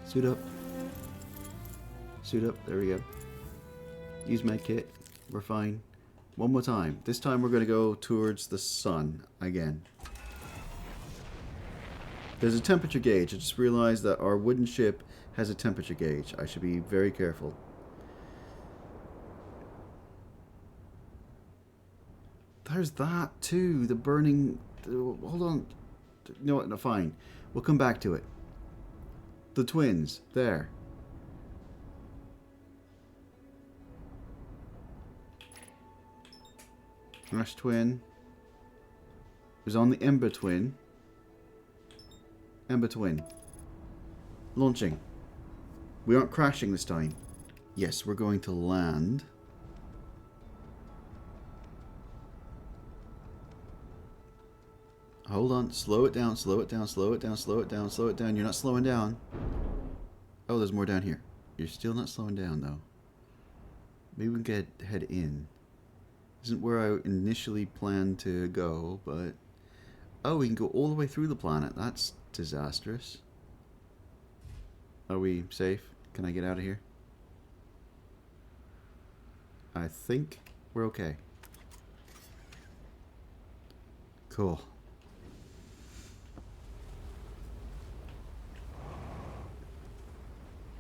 Suit up. Suit up. There we go. Use med kit. We're fine. One more time. This time we're going to go towards the sun again. There's a temperature gauge. I just realized that our wooden ship has a temperature gauge. I should be very careful. There's that too. The burning... Hold on. You know what? No, fine. We'll come back to it. The twins. There. Ash twin. It was on the Ember twin. Ember twin. Launching. We aren't crashing this time. Yes, we're going to land. Hold on. Slow it down, slow it down, slow it down, slow it down, slow it down. You're not slowing down. Oh, there's more down here. You're still not slowing down, though. Maybe we can head in. Isn't where I initially planned to go, but... Oh, we can go all the way through the planet. That's disastrous. Are we safe? Can I get out of here? I think we're okay. Cool.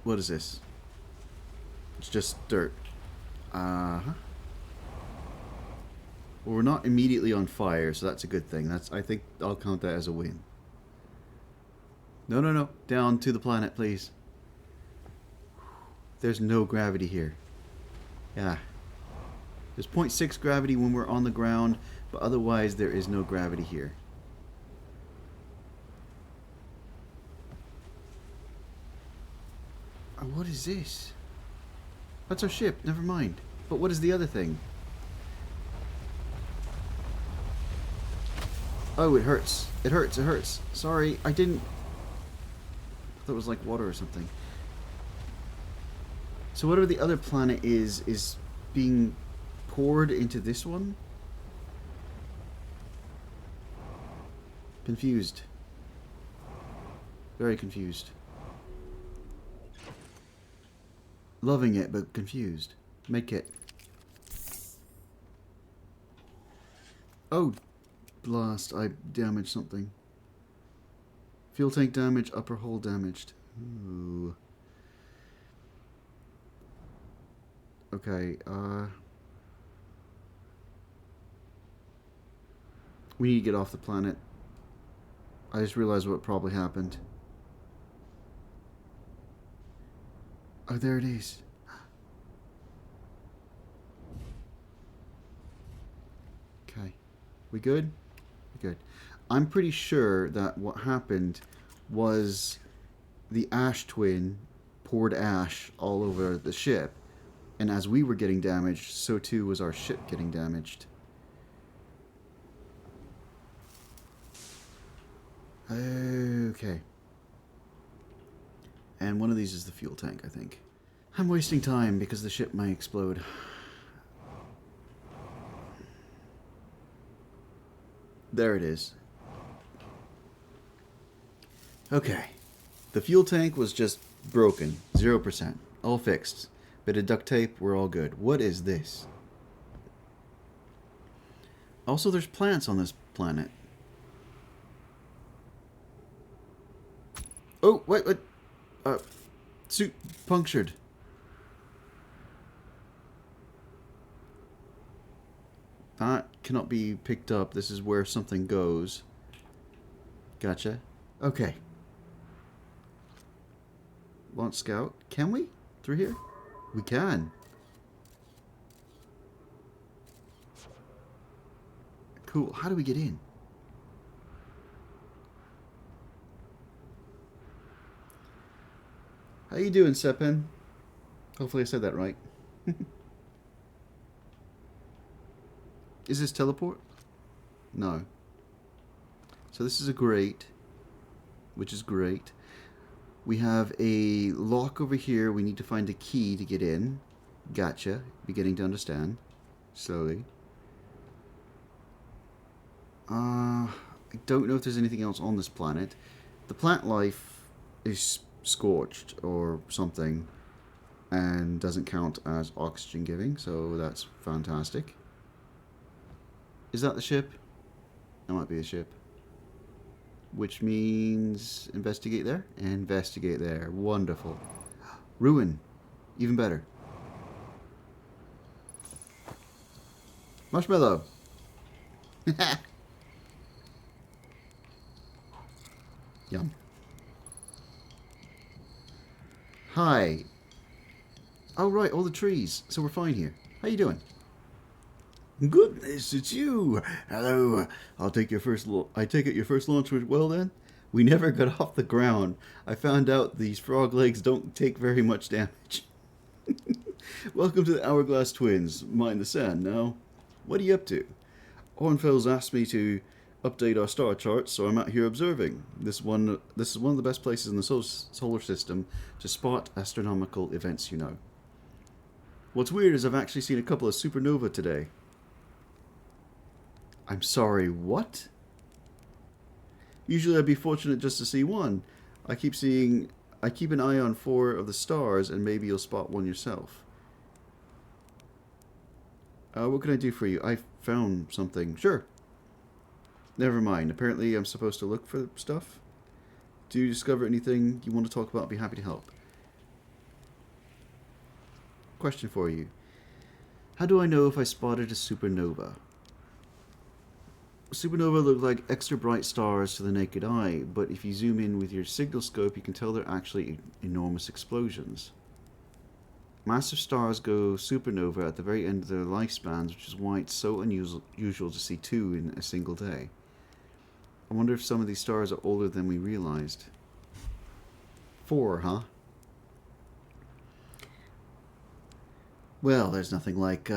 What is this? It's just dirt. Uh-huh. Well, we're not immediately on fire, so that's a good thing. I think I'll count that as a win. No, no, no. Down to the planet, please. There's no gravity here. Yeah. There's 0.6 gravity when we're on the ground, but otherwise there is no gravity here. Oh, what is this? That's our ship. Never mind. But what is the other thing? Oh, it hurts. It hurts. It hurts. Sorry, I didn't... I thought it was like water or something. So whatever the other planet is being poured into this one? Confused. Very confused. Loving it, but confused. Make it. Oh, blast. I damaged something. Fuel tank damage, upper hull damaged. Ooh. Okay, we need to get off the planet. I just realized what probably happened. Oh, there it is. Okay. We good? We good. I'm pretty sure that what happened was the ash twin poured ash all over the ship. And as we were getting damaged, so too was our ship getting damaged. Okay. And one of these is the fuel tank, I think. I'm wasting time because the ship might explode. There it is. Okay. The fuel tank was just broken. 0%. All fixed. Bit of duct tape, we're all good. What is this? Also, there's plants on this planet. Oh, wait, what? Suit punctured. That cannot be picked up. This is where something goes. Gotcha. Okay. Launch scout. Can we? Through here? We can. Cool. How do we get in? How you doing, Sepen? Hopefully I said that right. Is this teleport? No. So this is a grate, which is great. We have a lock over here. We need to find a key to get in. Gotcha. Beginning to understand. Slowly. I don't know if there's anything else on this planet. The plant life is scorched or something and doesn't count as oxygen giving, so that's fantastic. Is that the ship? That might be a ship. Which means investigate there? Investigate there. Wonderful. Ruin. Even better. Marshmallow. Yum. Hi. Oh, right, all the trees. So we're fine here. How you doing? Goodness, it's you. Hello. I take it your first launch went well then? We never got off the ground. I found out these frog legs don't take very much damage. Welcome to the Hourglass Twins. Mind the sand now. What are you up to? Hornfels asked me to update our star charts, so I'm out here observing. This is one of the best places in the solar system to spot astronomical events, you know. What's weird is I've actually seen a couple of supernova today. I'm sorry, what? Usually I'd be fortunate just to see one. I keep an eye on 4 of the stars, and maybe you'll spot one yourself. What can I do for you? I found something. Sure. Never mind. Apparently I'm supposed to look for stuff. Do you discover anything you want to talk about? I'll be happy to help. Question for you. How do I know if I spotted a supernova? Supernova look like extra bright stars to the naked eye, but if you zoom in with your signal scope, you can tell they're actually enormous explosions. Massive stars go supernova at the very end of their lifespans, which is why it's so unusual to see 2 in a single day. I wonder if some of these stars are older than we realized. 4, huh? Well, there's nothing like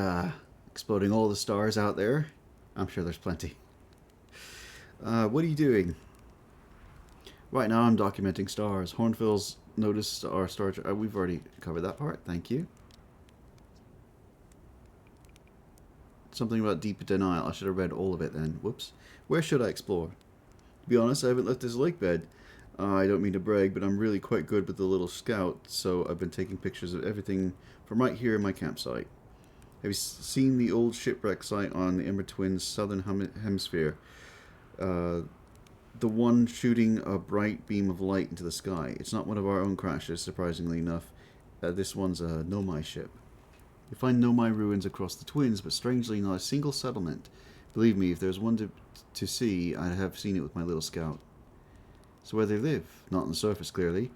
exploding all the stars out there. I'm sure there's plenty. What are you doing? Right now I'm documenting stars. Hornfils noticed our star... we've already covered that part. Thank you. Something about deep denial. I should have read all of it then. Whoops. Where should I explore? To be honest, I haven't left this lake bed. I don't mean to brag, but I'm really quite good with the little scout, so I've been taking pictures of everything from right here in my campsite. Have you seen the old shipwreck site on the Ember Twins' southern hemisphere? The one shooting a bright beam of light into the sky. It's not one of our own crashes, surprisingly enough. This one's a Nomai ship. You find Nomai ruins across the Twins, but strangely not a single settlement. Believe me, if there's one to see, I'd have seen it with my little scout. So where they live? Not on the surface, clearly.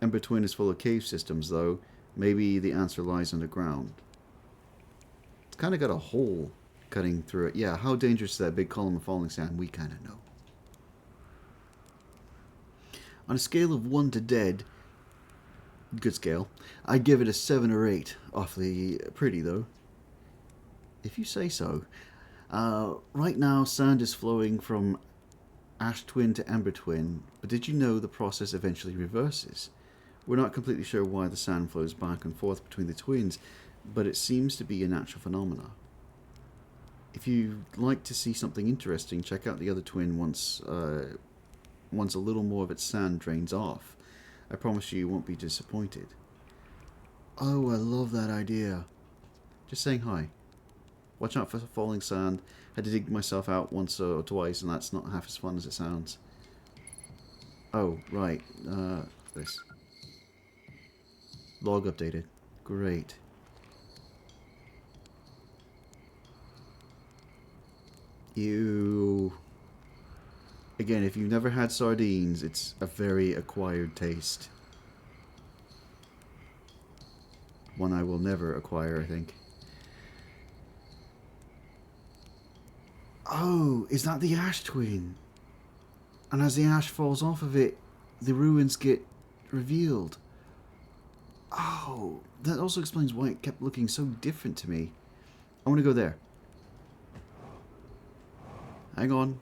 Ember Twin is full of cave systems, though. Maybe the answer lies underground. It's kind of got a hole cutting through it. Yeah, how dangerous is that big column of falling sand? We kind of know. On a scale of 1 to dead, good scale, I'd give it a 7 or 8. Awfully pretty, though. If you say so. Right now, sand is flowing from Ash Twin to Ember Twin, but did you know the process eventually reverses? We're not completely sure why the sand flows back and forth between the twins, but it seems to be a natural phenomena. If you'd like to see something interesting, check out the other twin once a little more of its sand drains off. I promise you won't be disappointed. Oh, I love that idea. Just saying hi. Watch out for falling sand. Had to dig myself out once or twice, and that's not half as fun as it sounds. Oh, right. This. Log updated. Great. Ew. Again, if you've never had sardines, it's a very acquired taste. One I will never acquire, I think. Oh, is that the ash twin? And as the ash falls off of it, the ruins get revealed. Oh, that also explains why it kept looking so different to me. I want to go there. Hang on.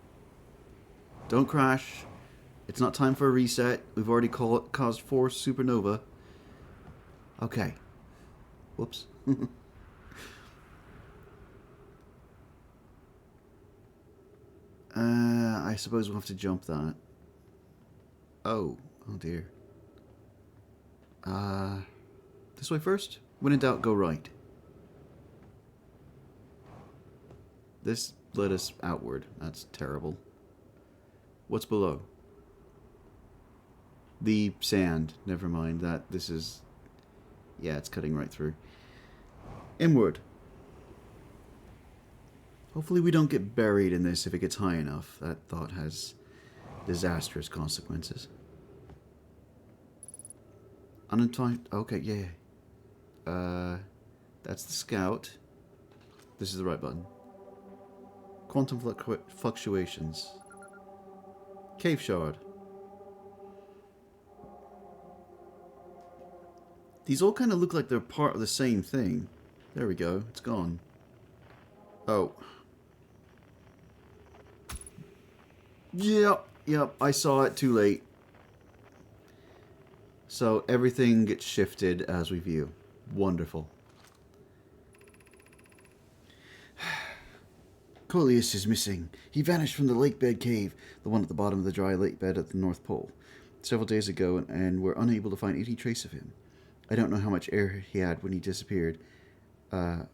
Don't crash. It's not time for a reset. We've already caused 4 supernova. Okay. Whoops. I suppose we'll have to jump that. Oh dear. This way first? When in doubt, go right. This led us outward. That's terrible. What's below? The sand. Never mind that. This is... Yeah, it's cutting right through. Inward. Hopefully we don't get buried in this if it gets high enough. That thought has disastrous consequences. Unentwined... Okay, yeah. That's the scout. This is the right button. Quantum fluctuations. Cave shard. These all kind of look like they're part of the same thing. There we go. It's gone. Oh. Yep. I saw it too late. So everything gets shifted as we view. Wonderful. Coleus is missing. He vanished from the lakebed cave, the one at the bottom of the dry lakebed at the North Pole, several days ago, and we're unable to find any trace of him. I don't know how much air he had when he disappeared. How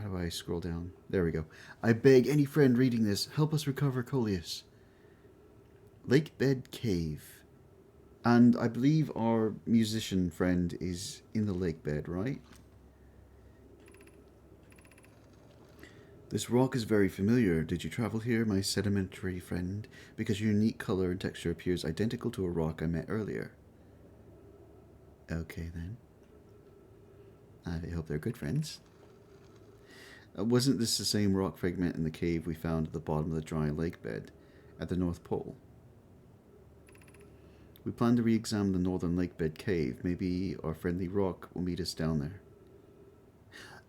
do I scroll down? There we go. I beg any friend reading this, help us recover Coleus. Lakebed Cave. And I believe our musician friend is in the lakebed, right? This rock is very familiar. Did you travel here, my sedimentary friend? Because your unique color and texture appears identical to a rock I met earlier. Okay, then. I hope they're good friends. Wasn't this the same rock fragment in the cave we found at the bottom of the dry lakebed at the North Pole? We plan to re-examine the northern lakebed cave. Maybe our friendly rock will meet us down there.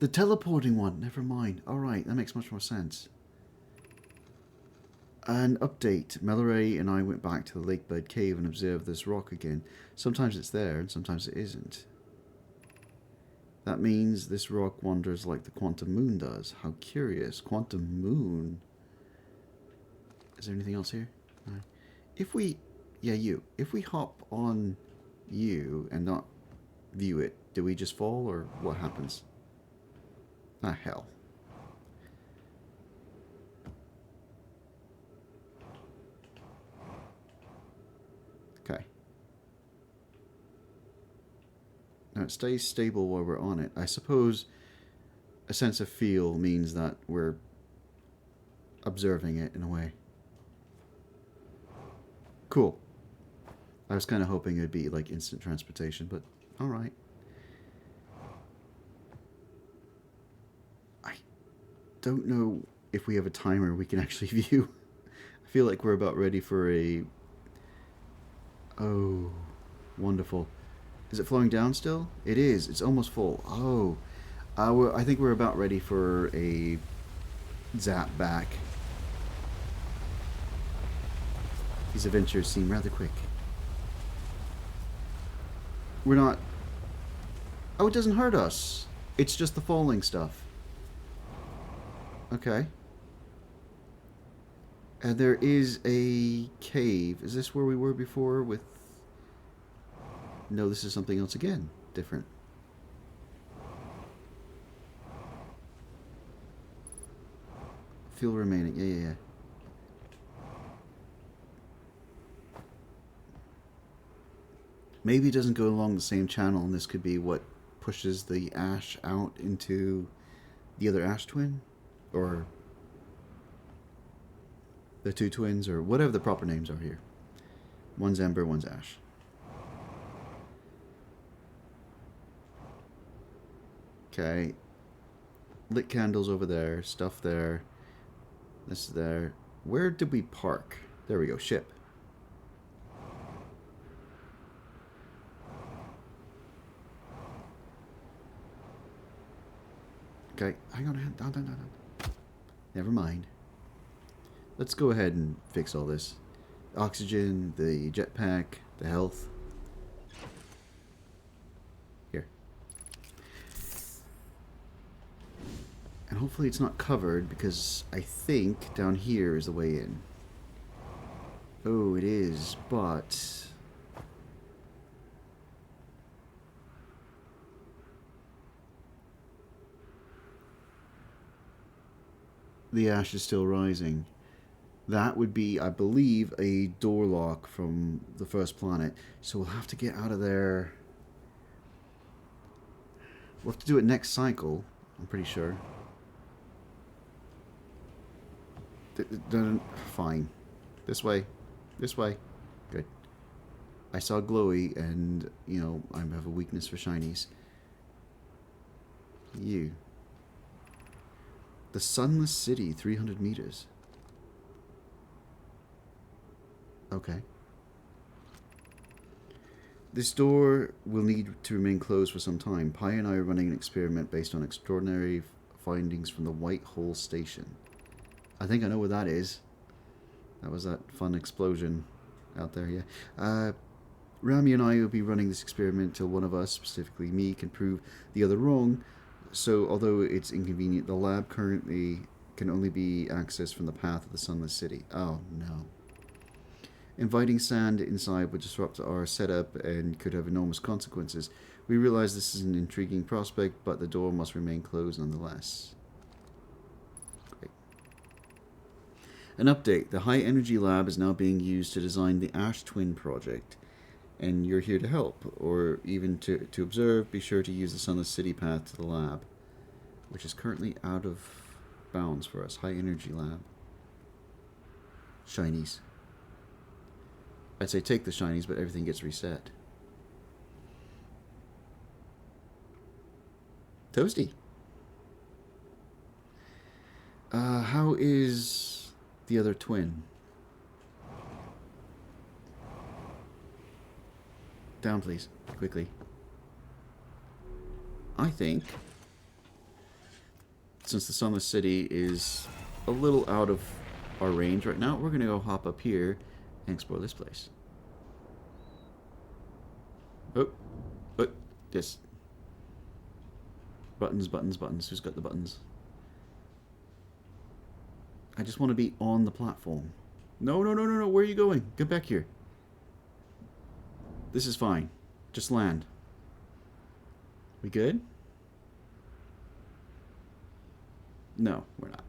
The teleporting one! Never mind. Alright, that makes much more sense. An update. Mallory and I went back to the lakebed cave and observed this rock again. Sometimes it's there and sometimes it isn't. That means this rock wanders like the quantum moon does. How curious. Quantum moon. Is there anything else here? No. If we... Yeah, you. If we hop on you and not view it, do we just fall or what happens? Ah, hell. Okay. Now it stays stable while we're on it. I suppose a sense of feel means that we're observing it in a way. Cool. I was kind of hoping it would be like instant transportation, but alright. I don't know if we have a timer we can actually view. I feel like we're about ready for a... Oh, wonderful. Is it flowing down still? It is. It's almost full. Oh. I think we're about ready for a zap back. These adventures seem rather quick. We're not... Oh, it doesn't hurt us. It's just the falling stuff. Okay. And there is a cave. Is this where we were before with... No, this is something else again. Different. Fuel remaining. Yeah. Maybe it doesn't go along the same channel, and this could be what pushes the ash out into the other ash twin? Or the two twins, or whatever the proper names are here. One's Ember, one's Ash. Okay. Lit candles over there, stuff there. This is there. Where did we park? There we go, ship. Okay, hang on, down. Never mind. Let's go ahead and fix all this. Oxygen, the jetpack, the health. Here. And hopefully it's not covered, because I think down here is the way in. Oh, it is, but... the ash is still rising. That would be, I believe, a door lock from the first planet. So we'll have to get out of there. We'll have to do it next cycle, I'm pretty sure. Fine. This way. This way. Good. I saw glowy and, you know, I have a weakness for shinies. You. The Sunless City, 300 meters. Okay. This door will need to remain closed for some time. Pi and I are running an experiment based on extraordinary findings from the White Hole Station. I think I know where that is. That was that fun explosion out there, yeah. Rami and I will be running this experiment till one of us, specifically me, can prove the other wrong. So, although it's inconvenient, the lab currently can only be accessed from the path of the Sunless City. Oh, no. Inviting sand inside would disrupt our setup and could have enormous consequences. We realize this is an intriguing prospect, but the door must remain closed nonetheless. Great. An update. The High Energy Lab is now being used to design the Ash Twin project. And you're here to help, or even to observe. Be sure to use the Sunless City path to the lab, which is currently out of bounds for us. High Energy Lab. Shinies. I'd say take the shinies, but everything gets reset. Toasty. How is the other twin? Down, please. Quickly. I think, since the Sunless City is a little out of our range right now, we're going to go hop up here and explore this place. Oh, yes. Buttons, buttons, buttons. Who's got the buttons? I just want to be on the platform. No, no, no, no, no. Where are you going? Get back here. This is fine. Just land. We good? No, we're not.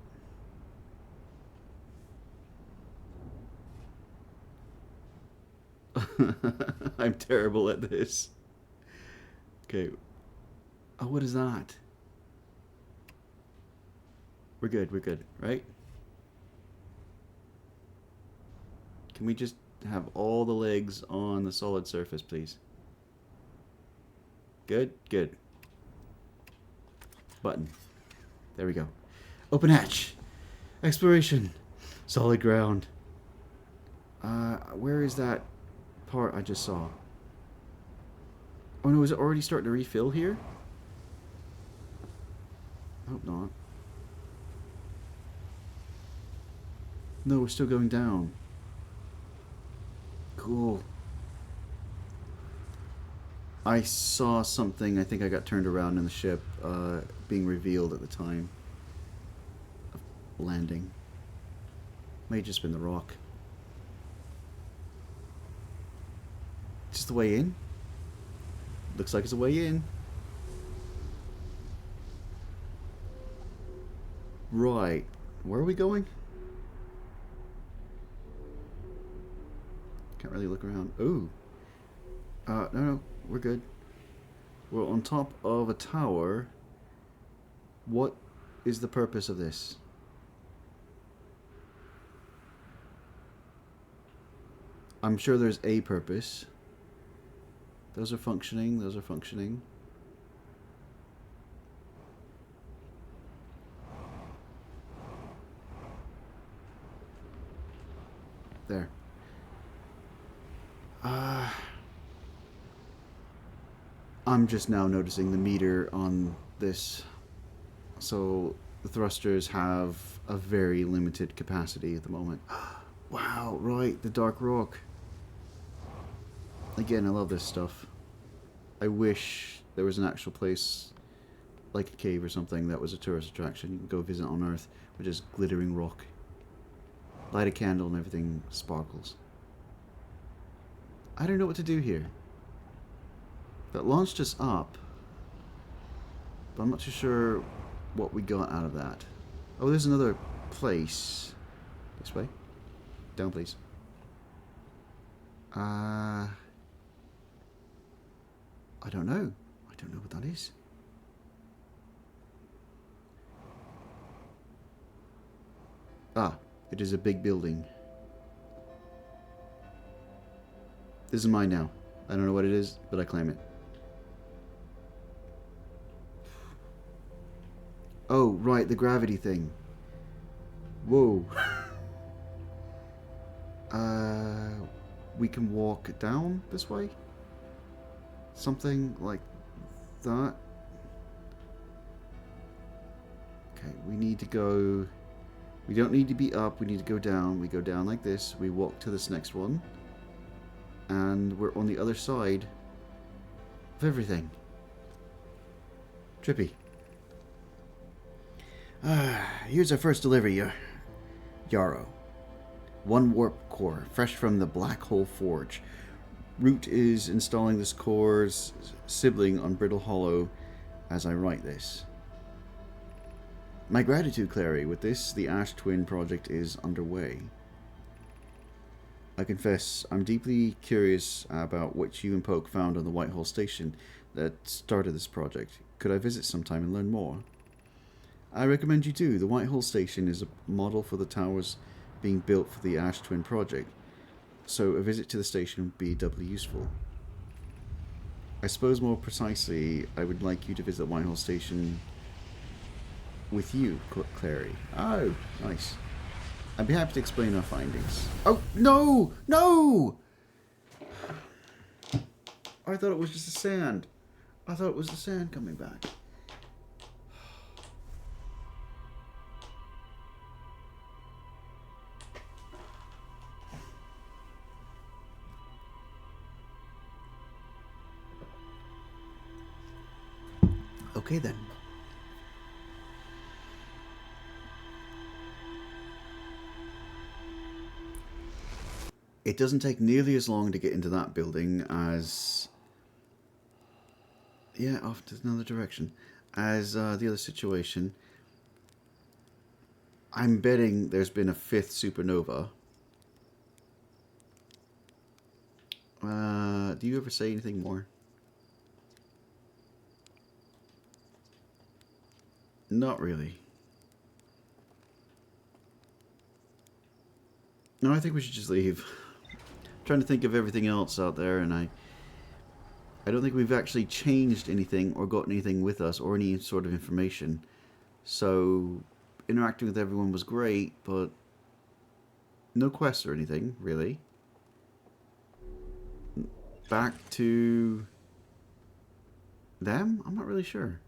I'm terrible at this. Okay. Oh, what is that? We're good, right? Can we just have all the legs on the solid surface, please? Good, good. Button. There we go. Open hatch. Exploration. Solid ground. Where is that part I just saw? Oh no, is it already starting to refill here? I hope not. No, we're still going down. Cool. I saw something, I think I got turned around in the ship, being revealed at the time of landing. May have just been the rock. Just the way in? Looks like it's a way in. Right. Where are we going? Can't really look around. Ooh. No, we're good. We're on top of a tower. What is the purpose of this? I'm sure there's a purpose. Those are functioning. Those are functioning. There. I'm just now noticing the meter on this. So the thrusters have a very limited capacity at the moment. Wow, right, the dark rock. Again, I love this stuff. I wish there was an actual place, like a cave or something, that was a tourist attraction you can go visit on Earth, with just glittering rock. Light a candle and everything sparkles. I don't know what to do here. That launched us up, but I'm not too sure what we got out of that. Oh, there's another place. This way. Down, please. I don't know. I don't know what that is. Ah, it is a big building. This is mine now. I don't know what it is, but I claim it. Oh, right, the gravity thing. Whoa. We can walk down this way? Something like that. Okay, we need to go... We don't need to be up, we need to go down. We go down like this, we walk to this next one. And we're on the other side of everything. Trippy. Here's our first delivery, Yarrow. 1 warp core, fresh from the Black Hole Forge. Root is installing this core's sibling on Brittle Hollow as I write this. My gratitude, Clary. With this, the Ash Twin project is underway. I confess, I'm deeply curious about what you and Poke found on the Whitehall Station that started this project. Could I visit sometime and learn more? I recommend you do. The Whitehall Station is a model for the towers being built for the Ash Twin project, so a visit to the station would be doubly useful. I suppose more precisely, I would like you to visit Whitehall Station with you, Clary. Oh, nice. I'd be happy to explain our findings. Oh, no! No! I thought it was just the sand. I thought it was the sand coming back. Okay then. It doesn't take nearly as long to get into that building as... Yeah, off to another direction. As the other situation. I'm betting there's been a 5th supernova. Do you ever say anything more? Not really. No, I think we should just leave. I'm trying to think of everything else out there, and I don't think we've actually changed anything or got anything with us or any sort of information. So interacting with everyone was great, but no quests or anything, really. Back to them? I'm not really sure.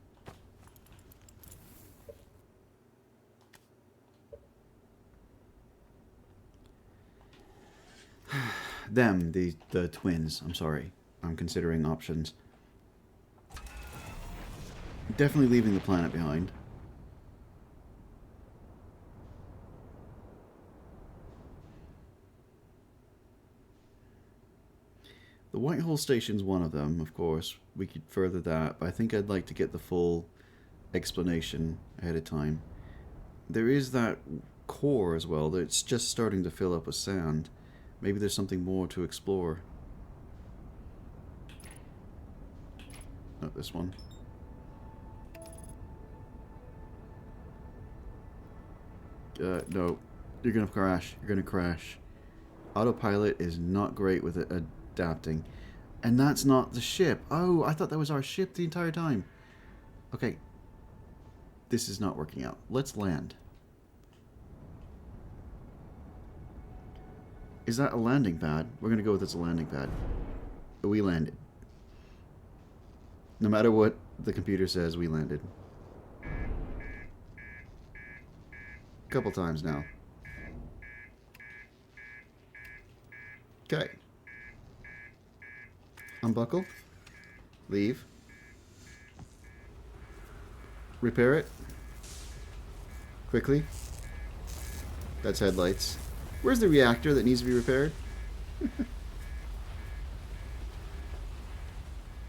Them, the twins. I'm sorry. I'm considering options. Definitely leaving the planet behind. The Whitehall Station's one of them, of course. We could further that, but I think I'd like to get the full explanation ahead of time. There is that core as well that's just starting to fill up with sand. Maybe there's something more to explore. Not this one. No. You're gonna crash. You're gonna crash. Autopilot is not great with it adapting. And that's not the ship. Oh, I thought that was our ship the entire time. Okay. This is not working out. Let's land. Is that a landing pad? We're gonna go with it's a landing pad. We landed. No matter what the computer says, we landed. A couple times now. Okay. Unbuckle. Leave. Repair it. Quickly. That's headlights. Where's the reactor that needs to be repaired?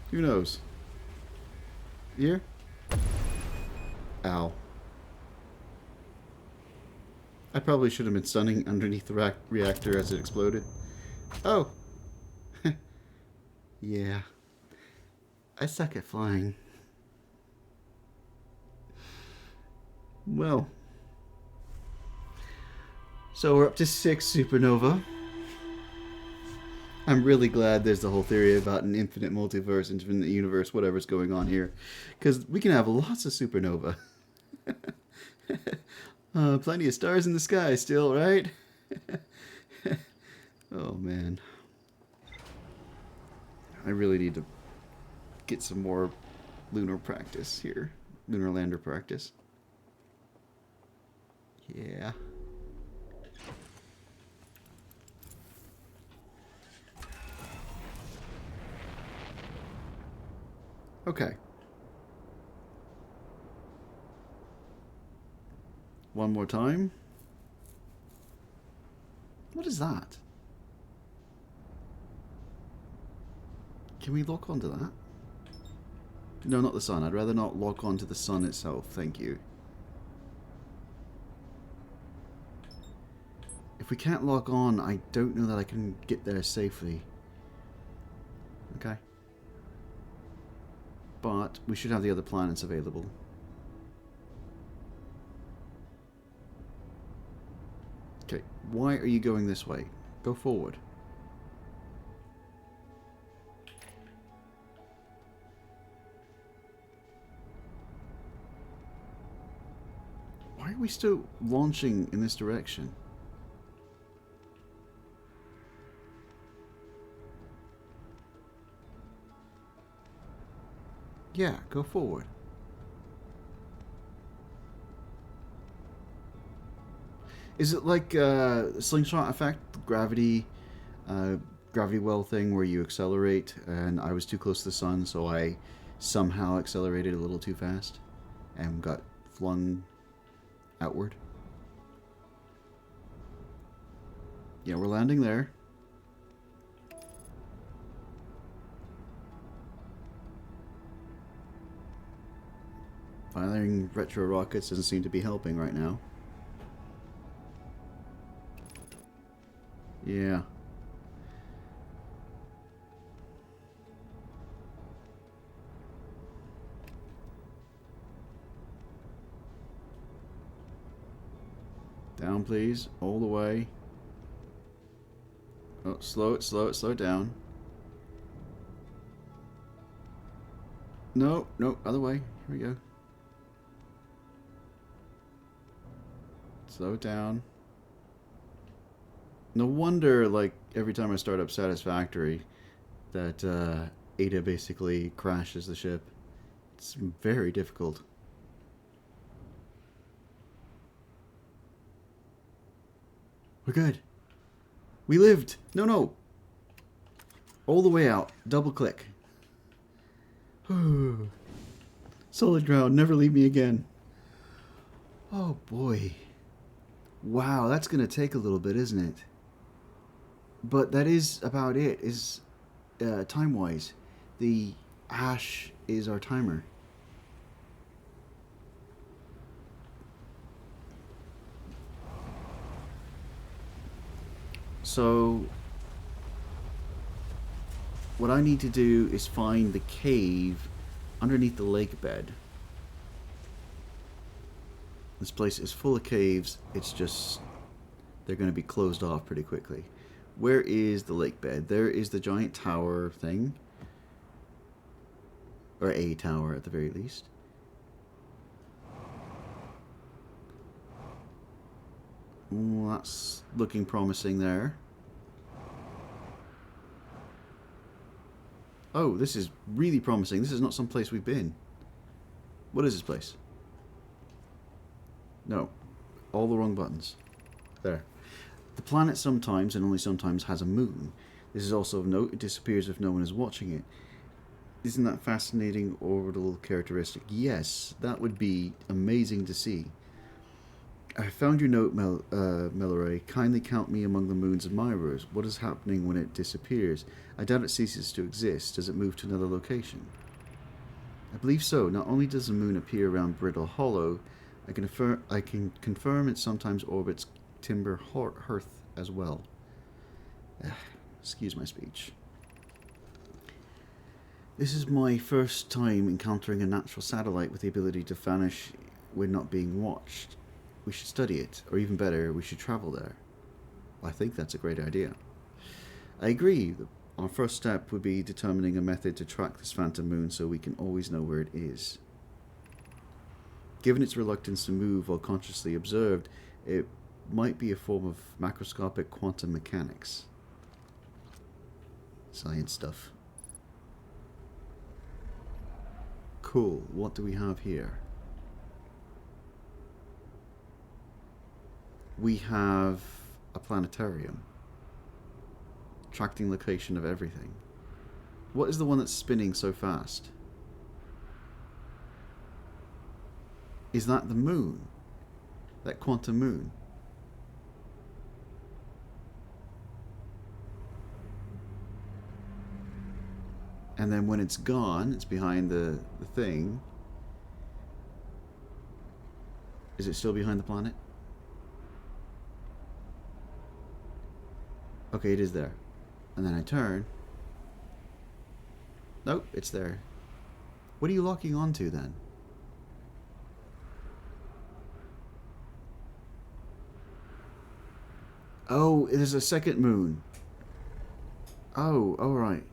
Who knows? Here? Ow. I probably should have been stunning underneath the reactor as it exploded. Oh! Yeah. I suck at flying. Well. So we're up to 6 supernova. I'm really glad there's the whole theory about an infinite multiverse, infinite universe, whatever's going on here. Because we can have lots of supernova. Plenty of stars in the sky still, right? Oh, man. I really need to get some more lunar practice here. Lunar lander practice. Yeah. Okay. One more time. What is that? Can we lock onto that? No, not the sun. I'd rather not lock onto the sun itself. Thank you. If we can't lock on, I don't know that I can get there safely. Okay. But we should have the other planets available. Okay, why are you going this way? Go forward. Why are we still launching in this direction? Yeah, go forward. Is it like slingshot effect, gravity well thing where you accelerate, and I was too close to the sun, so I somehow accelerated a little too fast and got flung outward? Yeah, we're landing there. Firing retro rockets doesn't seem to be helping right now. Yeah. Down, please. All the way. Oh, slow it down. No, no, other way. Here we go. Slow it down. No wonder, like, every time I start up Satisfactory, that Ada basically crashes the ship. It's very difficult. We're good. We lived. No, no. All the way out. Double click. Solid ground. Never leave me again. Oh, boy. Wow, that's going to take a little bit, isn't it? But that is about it, is time-wise. The ash is our timer. So what I need to do is find the cave underneath the lake bed. This place is full of caves. It's just they're going to be closed off pretty quickly. Where is the lake bed? There is the giant tower thing. Or a tower at the very least. Ooh, that's looking promising there. Oh, this is really promising. This is not some place we've been. What is this place? No. All the wrong buttons. There. The planet sometimes, and only sometimes, has a moon. This is also of note. It disappears if no one is watching it. Isn't that fascinating orbital characteristic? Yes, that would be amazing to see. I found your note, Melloray. Kindly count me among the moon's admirers. What is happening when it disappears? I doubt it ceases to exist. Does it move to another location? I believe so. Not only does the moon appear around Brittle Hollow, I can confirm it sometimes orbits timber hearth as well. Excuse my speech. This is my first time encountering a natural satellite with the ability to vanish when not being watched. We should study it, or even better, we should travel there. I think that's a great idea. I agree. Our first step would be determining a method to track this phantom moon so we can always know where it is. Given its reluctance to move while consciously observed, it might be a form of macroscopic quantum mechanics. Science stuff. Cool. What do we have here? We have a planetarium. Tracking location of everything. What is the one that's spinning so fast? Is that the moon? That quantum moon? And then when it's gone, it's behind the thing. Is it still behind the planet? Okay, it is there. And then I turn. Nope, it's there. What are you locking onto then? Oh, there's a second moon. Oh, alright.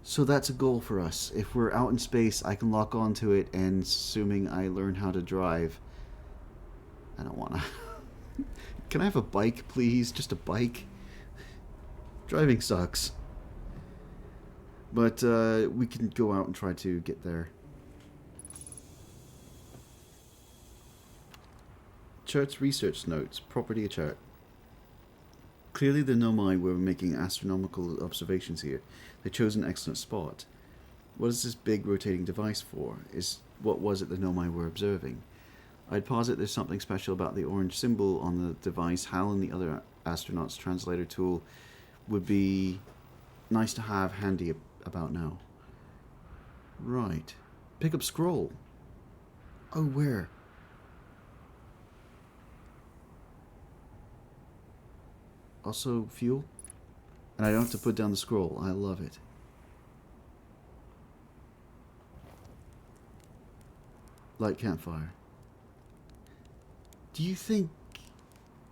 So that's a goal for us. If we're out in space, I can lock onto it, and assuming I learn how to drive. I don't wanna. Can I have a bike, please? Just a bike? Driving sucks. But we can go out and try to get there. Chart's research notes. Property of chart. Clearly the Nomai were making astronomical observations here. They chose an excellent spot. What is this big rotating device for? What was it the Nomai were observing? I'd posit there's something special about the orange symbol on the device. Hal and the other astronauts' translator tool would be nice to have handy about now. Right. Pick up scroll. Oh, where? Also fuel? And I don't have to put down the scroll. I love it. Light campfire. Do you think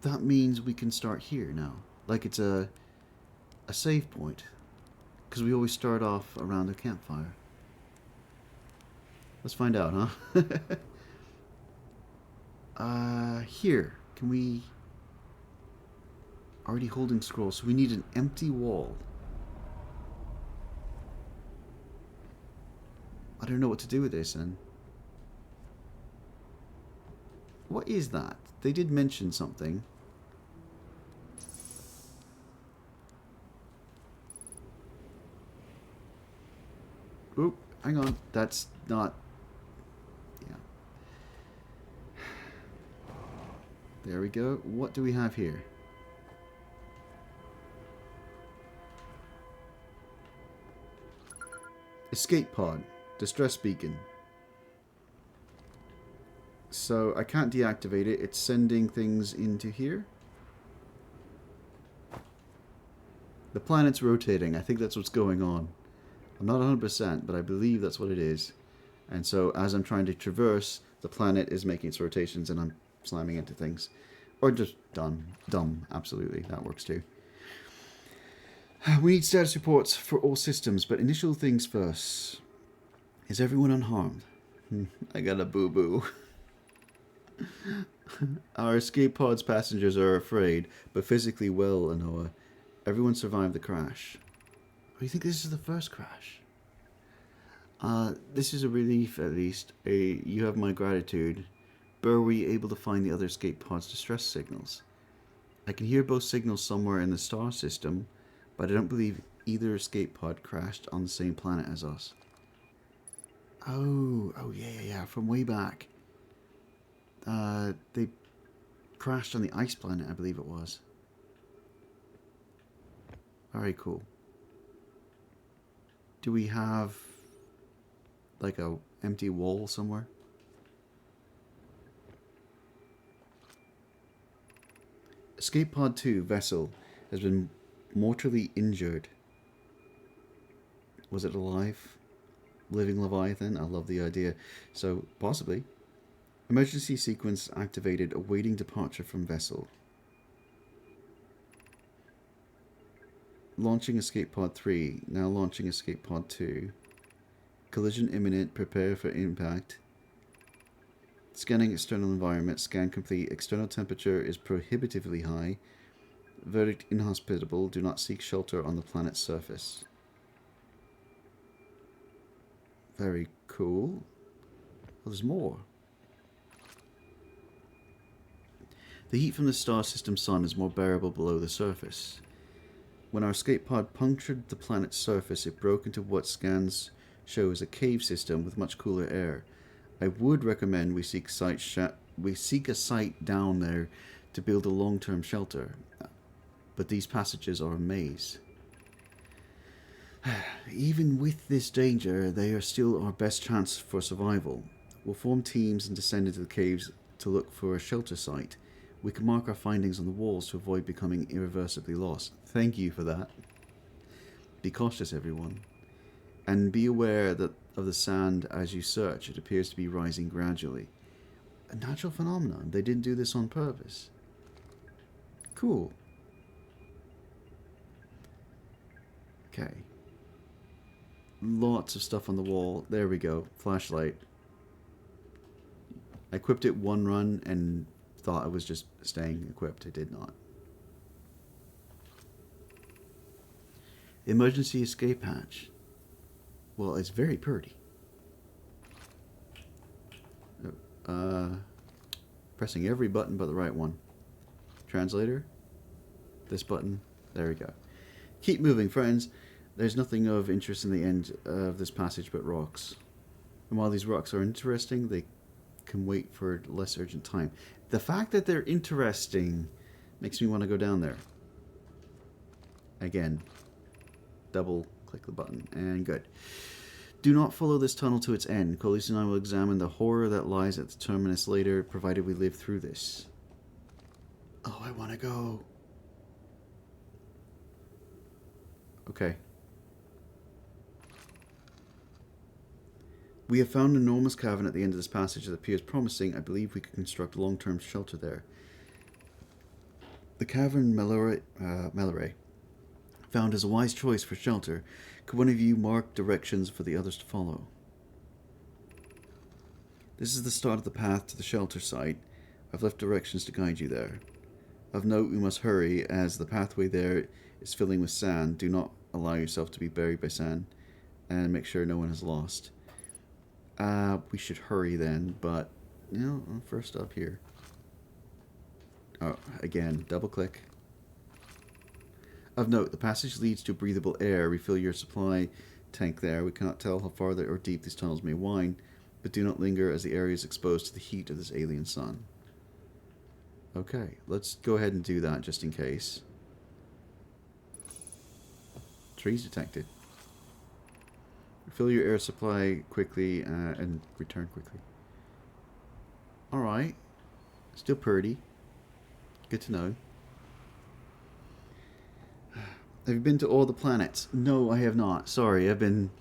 that means we can start here now? Like it's a save point? Because we always start off around a campfire. Let's find out, huh? Here. Can we... Already holding scroll, so we need an empty wall. I don't know what to do with this, then. What is that? They did mention something. Oop, hang on. That's not... Yeah. There we go. What do we have here? Escape pod. Distress beacon. So I can't deactivate it. It's sending things into here. The planet's rotating. I think that's what's going on. I'm not 100%, but I believe that's what it is. And so as I'm trying to traverse, the planet is making its rotations and I'm slamming into things. Or just dumb. Absolutely. That works too. We need status reports for all systems, but initial things first. Is everyone unharmed? I got a boo-boo. Our escape pod's passengers are afraid, but physically well, Anoa. Everyone survived the crash. Oh, you think this is the first crash? This is a relief, at least. You have my gratitude. But were we able to find the other escape pod's distress signals? I can hear both signals somewhere in the star system, but I don't believe either escape pod crashed on the same planet as us. Oh, yeah, from way back. They crashed on the ice planet, I believe it was. Alright, cool. Do we have like a empty wall somewhere? Escape Pod 2 vessel has been mortally injured. Was it alive? Living Leviathan? I love the idea. So, possibly. Emergency sequence activated, awaiting departure from vessel. Launching Escape Pod 3. Now launching Escape Pod 2. Collision imminent. Prepare for impact. Scanning external environment. Scan complete. External temperature is prohibitively high. Verdict inhospitable. Do not seek shelter on the planet's surface. Very cool. Well, there's more. The heat from the star system sun is more bearable below the surface. When our escape pod punctured the planet's surface, it broke into what scans show as a cave system with much cooler air. I would recommend we seek a site down there to build a long-term shelter, but these passages are a maze. Even with this danger, they are still our best chance for survival. We'll form teams and descend into the caves to look for a shelter site. We can mark our findings on the walls to avoid becoming irreversibly lost. Thank you for that. Be cautious, everyone. And be aware that of the sand as you search. It appears to be rising gradually. A natural phenomenon. They didn't do this on purpose. Cool. Okay. Lots of stuff on the wall. There we go. Flashlight. I equipped it one run and thought I was just staying equipped. It did not. Emergency escape hatch. Well, it's very pretty. Pressing every button but the right one. Translator. This button. There we go. Keep moving, friends. There's nothing of interest in the end of this passage but rocks. And while these rocks are interesting, they can wait for less urgent time. The fact that they're interesting makes me want to go down there. Again. Double click the button. And good. Do not follow this tunnel to its end. Khaleesi and I will examine the horror that lies at the terminus later, provided we live through this. Oh, I want to go. Okay. We have found an enormous cavern at the end of this passage that appears promising. I believe we could construct a long-term shelter there. The cavern Melore, found as a wise choice for shelter. Could one of you mark directions for the others to follow? This is the start of the path to the shelter site. I've left directions to guide you there. Of note, we must hurry, as the pathway there is filling with sand. Do not allow yourself to be buried by sand, and make sure no one is lost. We should hurry then, but, you know, first up here. Oh, again, double click. Of note, the passage leads to breathable air. Refill your supply tank there. We cannot tell how far or deep these tunnels may wind, but do not linger as the area is exposed to the heat of this alien sun. Okay, let's go ahead and do that just in case. Trees detected. Fill your air supply quickly and return quickly. Alright. Still pretty. Good to know. Have you been to all the planets? No, I have not. Sorry, I've been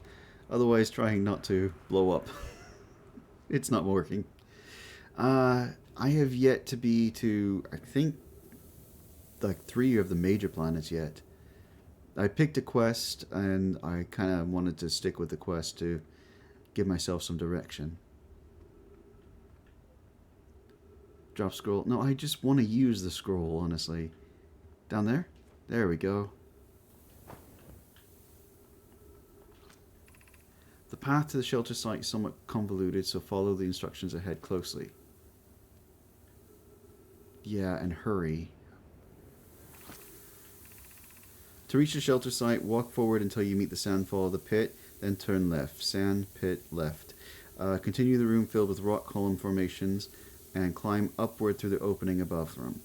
otherwise trying not to blow up. It's not working. I have yet to be to, I think, like 3 of the major planets yet. I picked a quest, and I kind of wanted to stick with the quest to give myself some direction. Drop scroll. No, I just want to use the scroll, honestly. Down there? There we go. The path to the shelter site is somewhat convoluted, so follow the instructions ahead closely. Yeah, and hurry. To reach the shelter site, walk forward until you meet the sand fall of the pit, then turn left. Sand, pit, left. Continue the room filled with rock column formations and climb upward through the opening above them.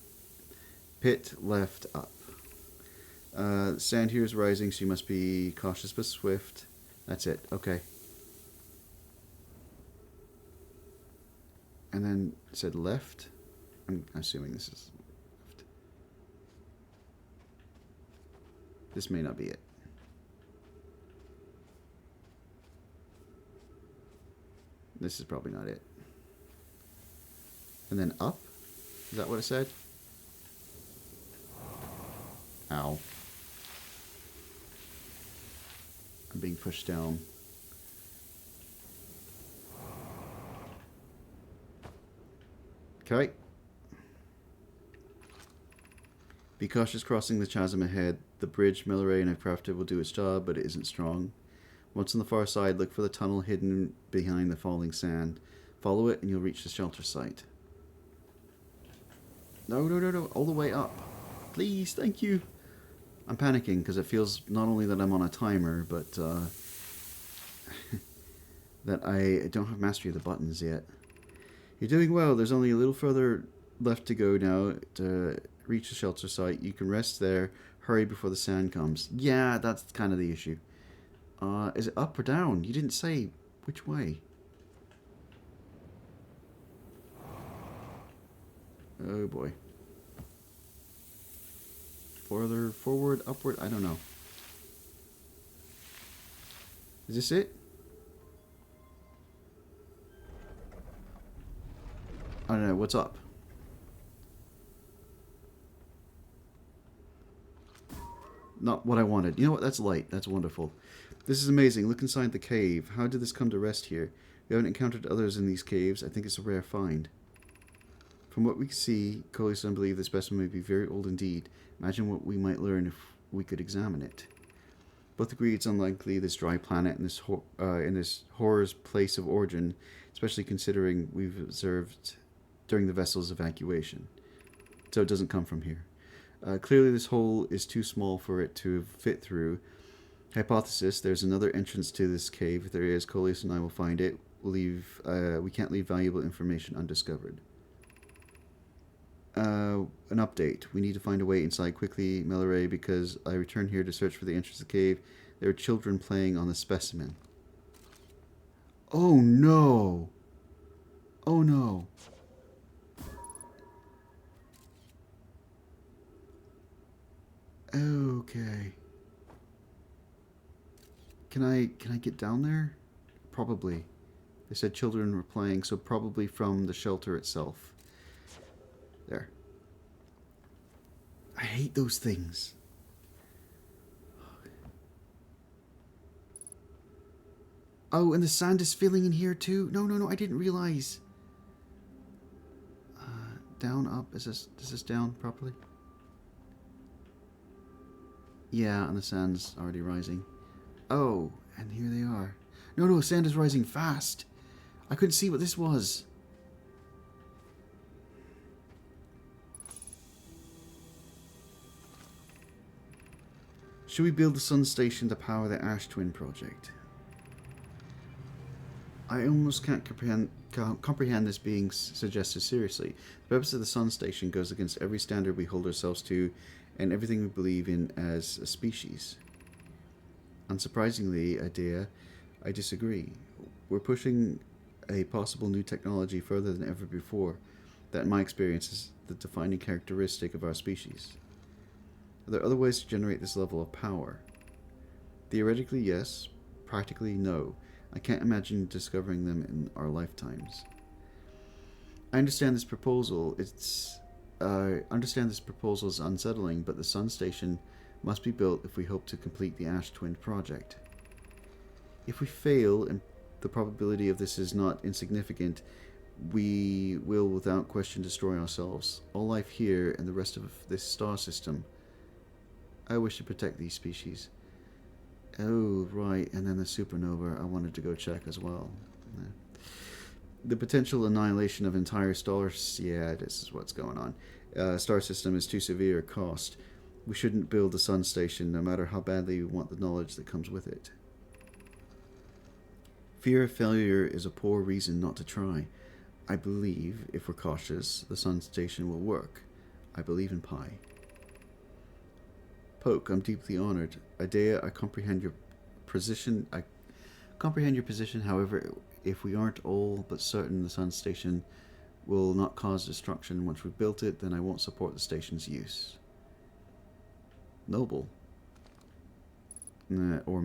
Pit, left, up. Sand here is rising, so you must be cautious but swift. That's it. Okay. And then it said left. I'm assuming this is left. This may not be it. This is probably not it. And then up? Is that what it said? Ow. I'm being pushed down. Okay. Be cautious crossing the chasm ahead. The bridge Milleray and I've crafted will do its job, but it isn't strong. Once on the far side, look for the tunnel hidden behind the falling sand. Follow it and you'll reach the shelter site. No, no, no, no. All the way up. Please, thank you. I'm panicking because it feels not only that I'm on a timer, but that I don't have mastery of the buttons yet. You're doing well. There's only a little further left to go now to reach the shelter site. You can rest there. Hurry before the sand comes. Yeah, that's kind of the issue. Is it up or down? You didn't say which way. Oh boy. Further, forward, upward, I don't know. Is this it? I don't know, what's up? Not what I wanted. You know what, that's light, that's wonderful. This is amazing, look inside the cave. How did this come to rest here? We haven't encountered others in these caves. I think it's a rare find. From what we see, Coleyson believe this specimen may be very old indeed. Imagine what we might learn if we could examine it. Both agree it's unlikely this dry planet and this horror's place of origin, especially considering we've observed during the vessel's evacuation. So it doesn't come from here. Clearly this hole is too small for it to fit through. Hypothesis, there's another entrance to this cave. If there is, Coleyson and I will find it. We can't leave valuable information undiscovered. An update. We need to find a way inside quickly, Milleray, because I returned here to search for the entrance to the cave. There are children playing on the specimen. Oh no! Oh no! Okay. Can I get down there? Probably. They said children were playing, so probably from the shelter itself. There. I hate those things. Oh, and the sand is filling in here too? No, no, no, I didn't realize. Down, up. Is this down properly? Yeah, and the sand's already rising. Oh, and here they are. No, no, sand is rising fast. I couldn't see what this was. Should we build the sun station to power the Ash Twin project? I almost can't comprehend this being suggested seriously. The purpose of the sun station goes against every standard we hold ourselves to and everything we believe in as a species. Unsurprisingly, Adea, I disagree. We're pushing a possible new technology further than ever before. That, in my experience, is the defining characteristic of our species. Are there other ways to generate this level of power? Theoretically, yes. Practically, no. I can't imagine discovering them in our lifetimes. I understand this proposal. It's unsettling, but the sun station must be built if we hope to complete the Ash Twin project. If we fail, and the probability of this is not insignificant, we will without question destroy ourselves, all life here and the rest of this star system. I wish to protect these species. Oh, right, and then the supernova I wanted to go check as well. Yeah. The potential annihilation of entire stars, yeah, this is what's going on. Star system is too severe a cost. We shouldn't build the sun station, no matter how badly we want the knowledge that comes with it. Fear of failure is a poor reason not to try. I believe, if we're cautious, the sun station will work. I believe in Pi. Poke, I'm deeply honored. Adea, I comprehend your position. However, if we aren't all but certain the sun station will not cause destruction once we've built it, then I won't support the station's use. Noble. Or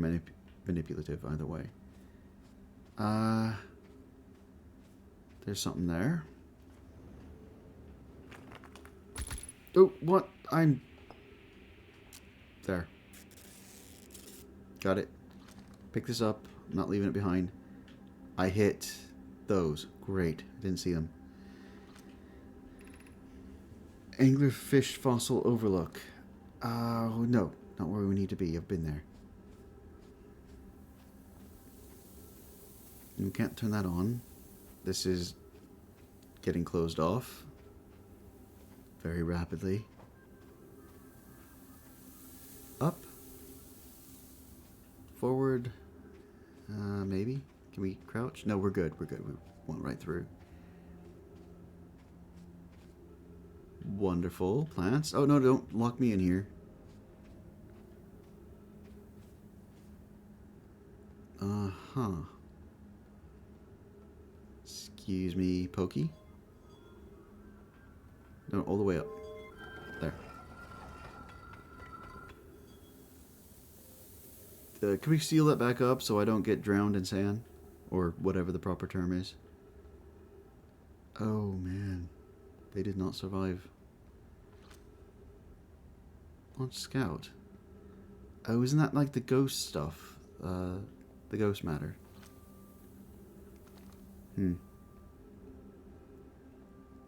manipulative, either way. There's something there. Oh, what? I'm... There. Got it. Pick this up. I'm not leaving it behind. I hit those. Great. Didn't see them. Anglerfish fossil overlook. No. Not where we need to be. I've been there. You can't turn that on. This is getting closed off very rapidly. Up. Forward. Maybe. Can we crouch? No, we're good. We're good. We went right through. Wonderful. Plants. Oh, no, don't lock me in here. Uh-huh. Excuse me, Pokey. No, all the way up. There. Can we seal that back up so I don't get drowned in sand? Or whatever the proper term is. Oh, man. They did not survive. On Scout. Oh, isn't that like the ghost stuff? The ghost matter.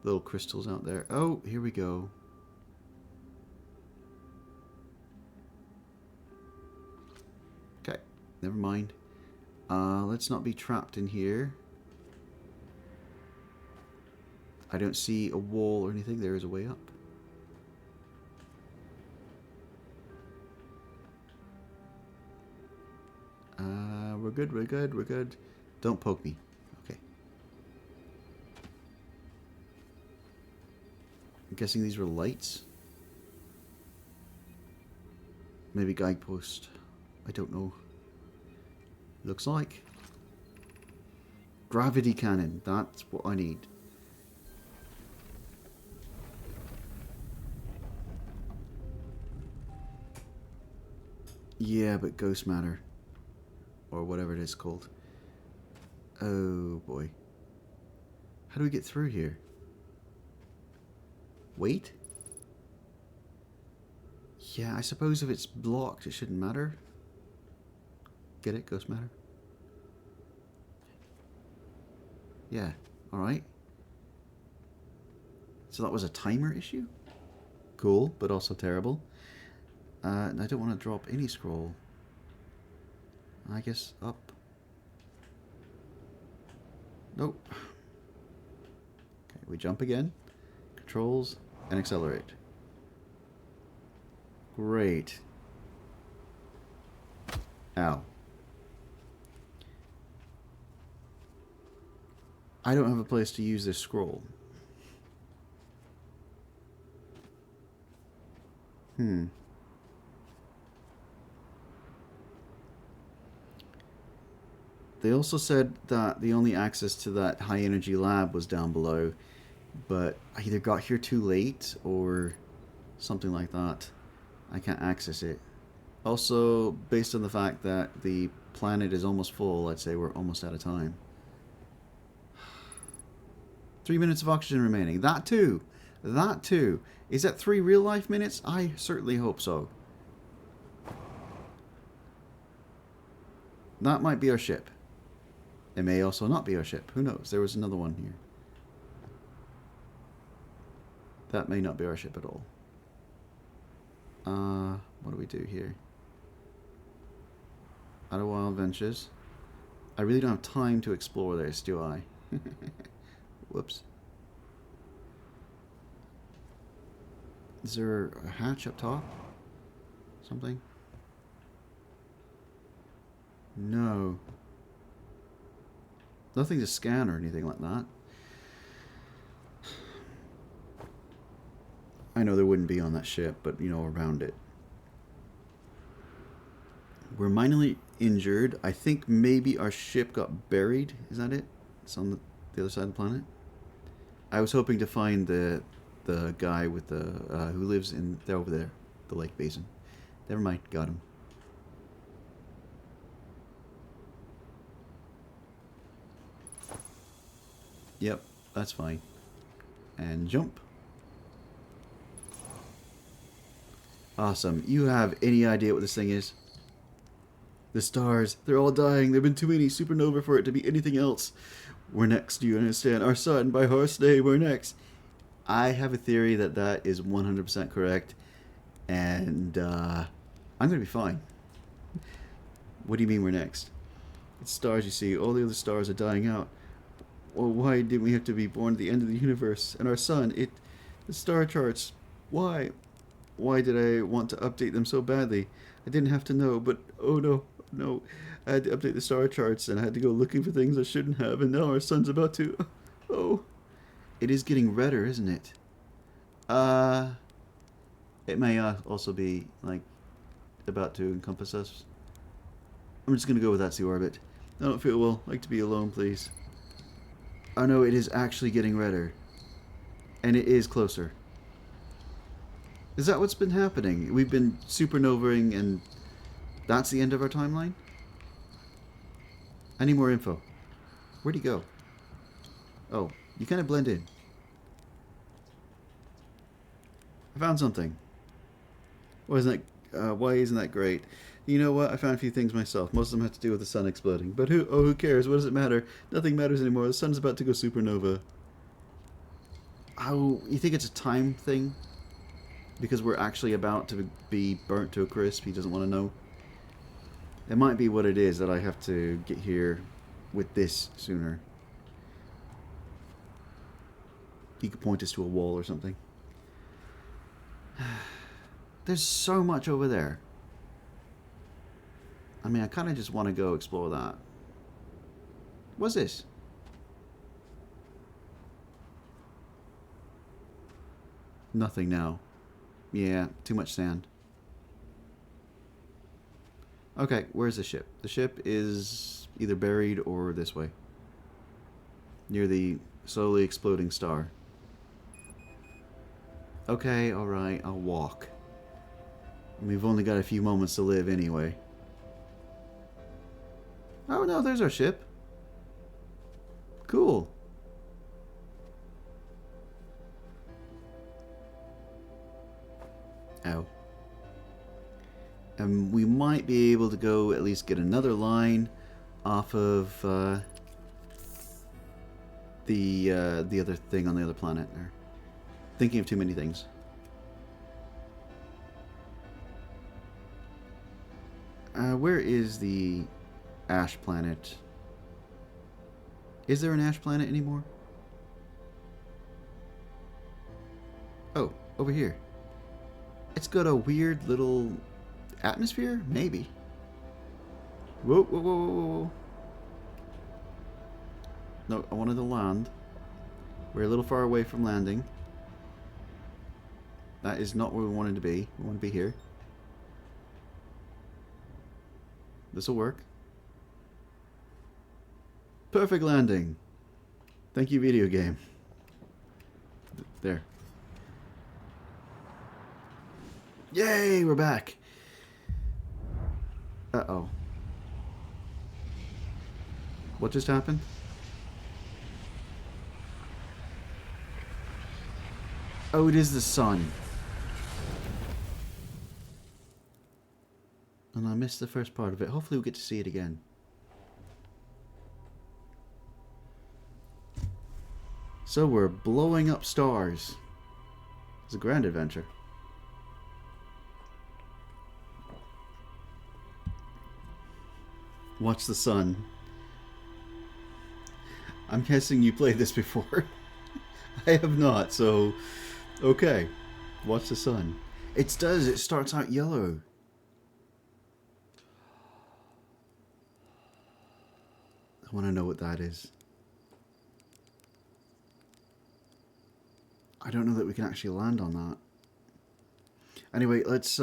Little crystals out there. Oh, here we go. Okay, never mind. Let's not be trapped in here. I don't see a wall or anything. There is a way up. We're good, we're good, we're good. Don't poke me. Okay. I'm guessing these were lights. Maybe guidepost. I don't know. Looks like. Gravity cannon. That's what I need. Yeah, but ghost matter. Or whatever it is called. Oh boy. How do we get through here? Wait? Yeah, I suppose if it's blocked it shouldn't matter. Get it? Ghost matter? Yeah, alright. So that was a timer issue? Cool, but also terrible. And I don't want to drop any scroll. I guess up. Nope. Okay, we jump again. Controls and accelerate. Great. Ow. I don't have a place to use this scroll. They also said that the only access to that high energy lab was down below, but I either got here too late or something like that. I can't access it. Also, based on the fact that the planet is almost full, I'd say we're almost out of time. 3 minutes of oxygen remaining. That too. That too. Is that 3 real life minutes? I certainly hope so. That might be our ship. It may also not be our ship. Who knows? There was another one here. That may not be our ship at all. What do we do here? Out of Wild Ventures. I really don't have time to explore this, do I? Whoops. Is there a hatch up top? Something? No. Nothing to scan or anything like that. I know there wouldn't be on that ship, but, you know, around it. We're minorly injured. I think maybe our ship got buried. Is that it? It's on the other side of the planet. I was hoping to find the guy with the who lives in over there, the lake basin. Never mind, got him. Yep, that's fine. And jump. Awesome. You have any idea what this thing is? The stars, they're all dying. There have been too many supernova for it to be anything else. We're next, do you understand? Our sun, by horse day, we're next. I have a theory that that is 100% correct. And I'm going to be fine. What do you mean we're next? It's stars, you see. All the other stars are dying out. Well, why did we have to be born at the end of the universe? And our sun, the star charts. Why? Why did I want to update them so badly? I didn't have to know, but oh no, no. I had to update the star charts and I had to go looking for things I shouldn't have, and now our sun's about to... Oh. It is getting redder, isn't it? It may also be, like, about to encompass us. I'm just gonna go with that's the orbit. I don't feel well. Like to be alone, please. Oh no, it is actually getting redder. And it is closer. Is that what's been happening? We've been supernovaing and that's the end of our timeline? I need more info. Where'd he go? Oh, you kind of blend in. I found something. Why isn't that great? You know what? I found a few things myself. Most of them have to do with the sun exploding. But who cares? What does it matter? Nothing matters anymore. The sun's about to go supernova. Oh, you think it's a time thing? Because we're actually about to be burnt to a crisp. He doesn't want to know. It might be what it is that I have to get here with this sooner. He could point us to a wall or something. There's so much over there. I mean, I kind of just want to go explore that. What's this? Nothing now. Yeah, too much sand. Okay, where's the ship? The ship is either buried or this way. Near the slowly exploding star. Okay, alright, I'll walk. We've only got a few moments to live anyway. Oh no, there's our ship. Cool. Ow. And we might be able to go at least get another line off of the other thing on the other planet there. Thinking of too many things. Where is the ash planet? Is there an ash planet anymore? Oh, over here. It's got a weird little atmosphere? Maybe. Whoa, whoa, whoa, whoa, whoa. No, I wanted to land. We're a little far away from landing. That is not where we wanted to be. We want to be here. This will work. Perfect landing. Thank you, video game. There. Yay, we're back. Uh-oh. What just happened? Oh, it is the sun. And I missed the first part of it. Hopefully we'll get to see it again. So we're blowing up stars. It's a grand adventure. Watch the sun. I'm guessing you played this before. I have not, so... Okay. Watch the sun. It does. It starts out yellow. I want to know what that is. I don't know that we can actually land on that. Anyway, let's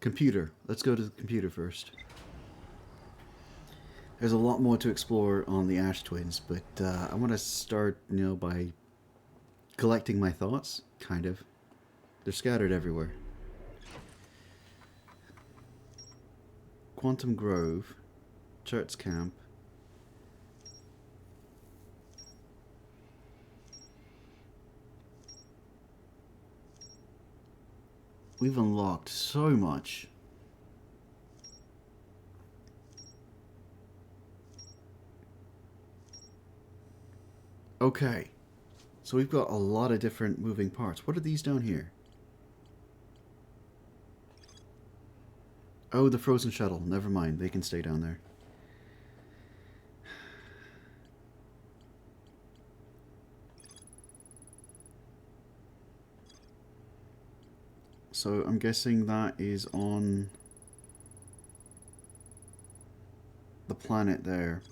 computer. Let's go to the computer first. There's a lot more to explore on the Ash Twins, but I want to start, you know, by collecting my thoughts, kind of. They're scattered everywhere. Quantum Grove, Church Camp. We've unlocked so much. Okay. So we've got a lot of different moving parts. What are these down here? Oh, the frozen shuttle. Never mind. They can stay down there. So I'm guessing that is on the planet there.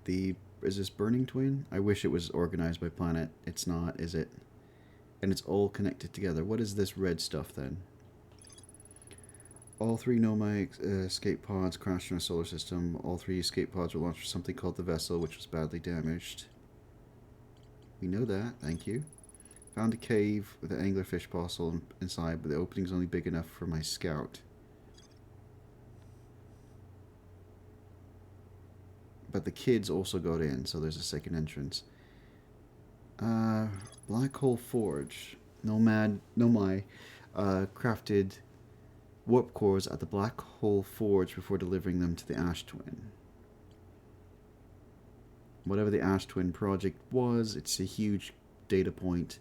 Is this Burning Twin? I wish it was organized by planet. It's not, is it? And it's all connected together. What is this red stuff then? All 3 Nomai escape pods crashed in our solar system. All 3 escape pods were launched for something called the vessel, which was badly damaged. We know that, thank you. Found a cave with an anglerfish fossil inside, but the opening's only big enough for my scout. But the kids also got in, so there's a second entrance. Black Hole Forge. Nomai crafted warp cores at the Black Hole Forge before delivering them to the Ash Twin. Whatever the Ash Twin project was, it's a huge data point.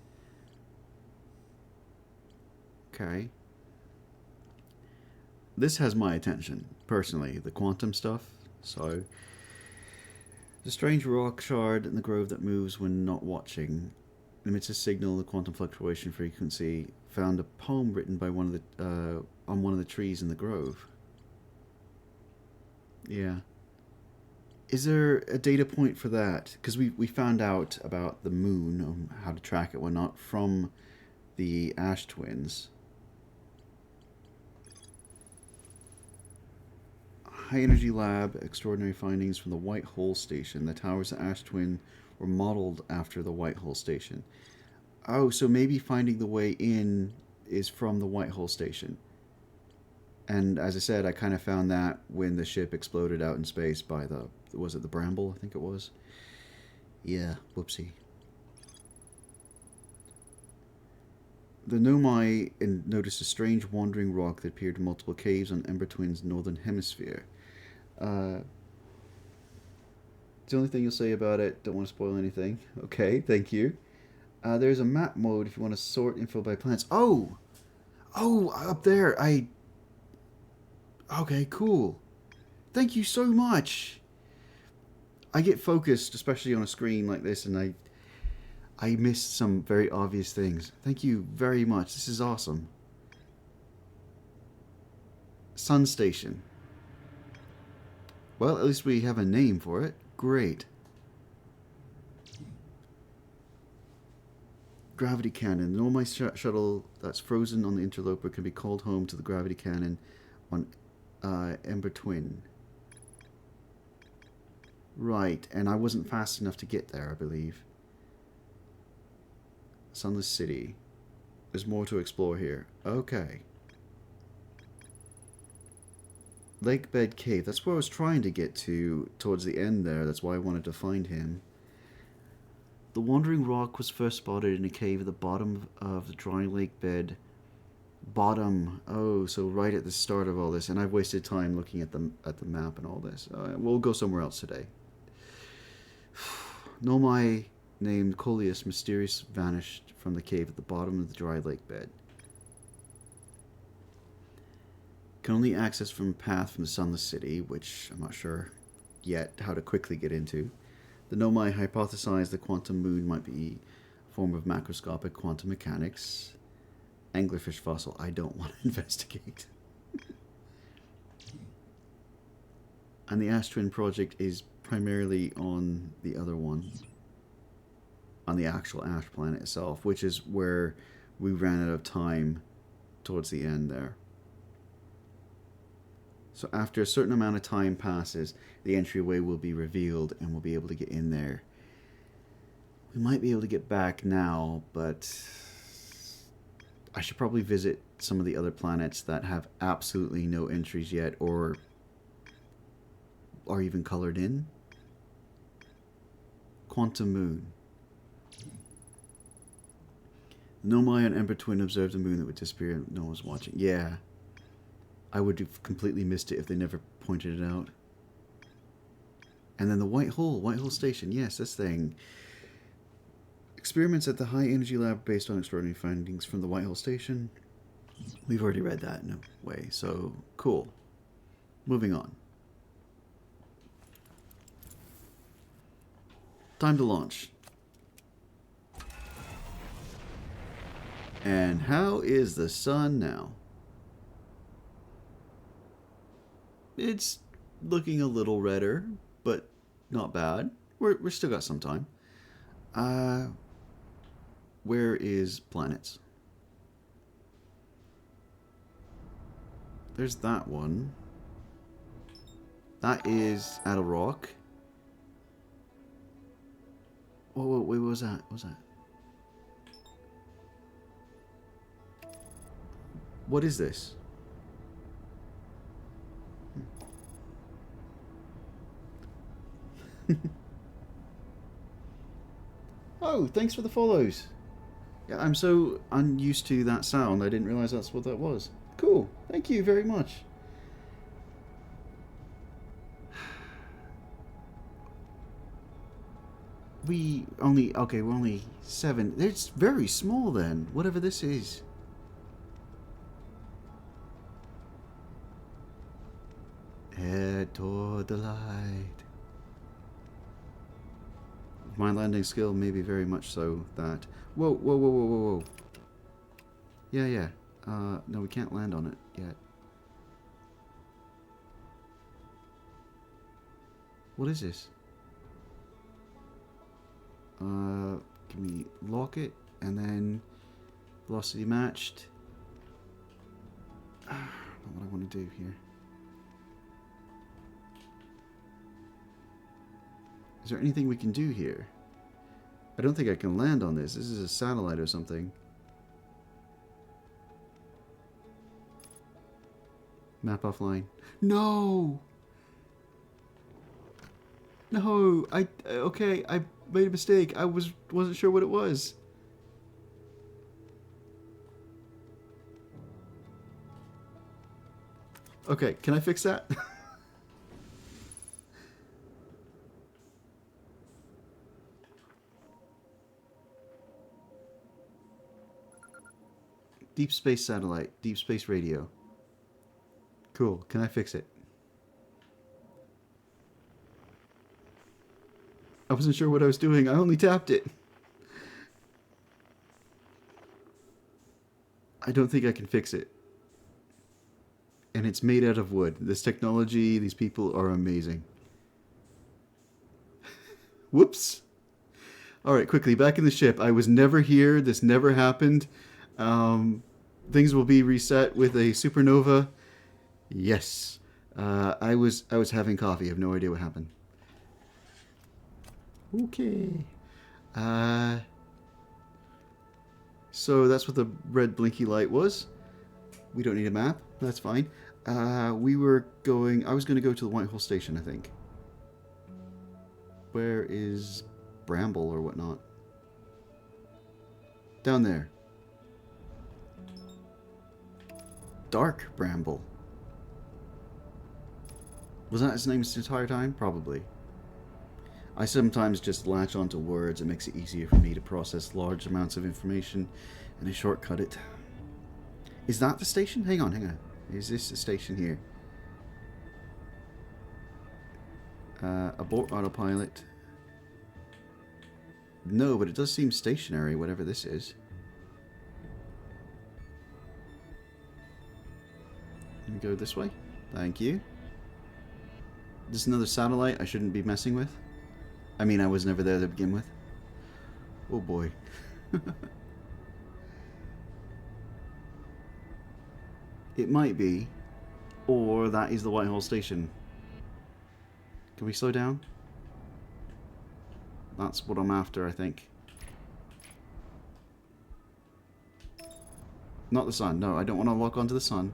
Okay. This has my attention, personally, the quantum stuff. So, the strange rock shard in the grove that moves when not watching emits a signal, the quantum fluctuation frequency. Found a poem written by one of the on one of the trees in the grove. Yeah. Is there a data point for that? Because we found out about the moon, how to track it, whatnot, from the Ash Twins. High Energy Lab, extraordinary findings from the White Hole Station. The towers of Ash Twin were modeled after the White Hole Station. Oh, so maybe finding the way in is from the White Hole Station. And as I said, I kind of found that when the ship exploded out in space by was it the Bramble? I think it was. Yeah, whoopsie. The Nomai noticed a strange wandering rock that appeared in multiple caves on Ember Twin's northern hemisphere. It's the only thing you'll say about it. Don't want to spoil anything. Okay, thank you. There's a map mode if you want to sort info by planets. Oh! Oh, up there. Okay, cool. Thank you so much. I get focused, especially on a screen like this, and I missed some very obvious things. Thank you very much. This is awesome. Sun Station. Well, at least we have a name for it. Great. Gravity Cannon. The Nomai shuttle that's frozen on the interloper can be called home to the gravity cannon on Ember Twin. Right, and I wasn't fast enough to get there, I believe. Sunless City. There's more to explore here. Okay. Lake Bed Cave. That's where I was trying to get to towards the end there. That's why I wanted to find him. The wandering rock was first spotted in a cave at the bottom of the dry lake bed. Bottom. Oh, so right at the start of all this. And I've wasted time looking at the map and all this. We'll go somewhere else today. Nomai named Coleus mysteriously vanished from the cave at the bottom of the dry lake bed. Can only access from a path from the Sunless City, which I'm not sure yet how to quickly get into. The Nomai hypothesized the quantum moon might be a form of macroscopic quantum mechanics. Anglerfish fossil, I don't want to investigate. And the Ash Twin project is primarily on the other one. On the actual Ash planet itself, which is where we ran out of time towards the end there. So after a certain amount of time passes, the entryway will be revealed and we'll be able to get in there. We might be able to get back now, but I should probably visit some of the other planets that have absolutely no entries yet or are even colored in. Quantum Moon. No Mayan Emperor Twin observed a moon that would disappear and no one was watching. Yeah. I would have completely missed it if they never pointed it out. And then the White Hole Station. Yes, this thing. Experiments at the High Energy Lab based on extraordinary findings from the White Hole Station. We've already read that in a way, so cool. Moving on. Time to launch. And how is the sun now? It's looking a little redder, but not bad. We're still got some time. Where is planets? There's that one. That is Adel Rock. Whoa, wait, what was that? What was that? What is this? Oh, thanks for the follows. Yeah, I'm so unused to that sound, I didn't realize that's what that was. Cool, thank you very much. We're only 7. It's very small then, whatever this is. Head toward the light. My landing skill may be very much so that... Whoa. Yeah. No, we can't land on it yet. What is this? Can we lock it and then velocity matched? Not what I want to do here. Is there anything we can do here? I don't think I can land on this. This is a satellite or something. Map offline. No! No! Okay, I made a mistake. I wasn't sure what it was. Okay, can I fix that? Deep space satellite, deep space radio. Cool, can I fix it? I wasn't sure what I was doing, I only tapped it. I don't think I can fix it. And it's made out of wood. This technology, these people are amazing. Whoops. Alright, quickly, back in the ship. I was never here, this never happened. Things will be reset with a supernova. Yes. I was having coffee. I have no idea what happened. Okay. So that's what the red blinky light was. We don't need a map. That's fine. I was going to go to the White Hole Station, I think. Where is Bramble or whatnot? Down there. Dark Bramble. Was that his name this entire time? Probably. I sometimes just latch onto words. It makes it easier for me to process large amounts of information, and I shortcut it. Is that the station? Hang on. Is this the station here? Abort autopilot. No, but it does seem stationary, whatever this is. Let me go this way. Thank you. This is another satellite I shouldn't be messing with. I mean, I was never there to begin with. Oh boy. It might be. Or that is the White Hole Station. Can we slow down? That's what I'm after, I think. Not the sun. No, I don't want to lock onto the sun.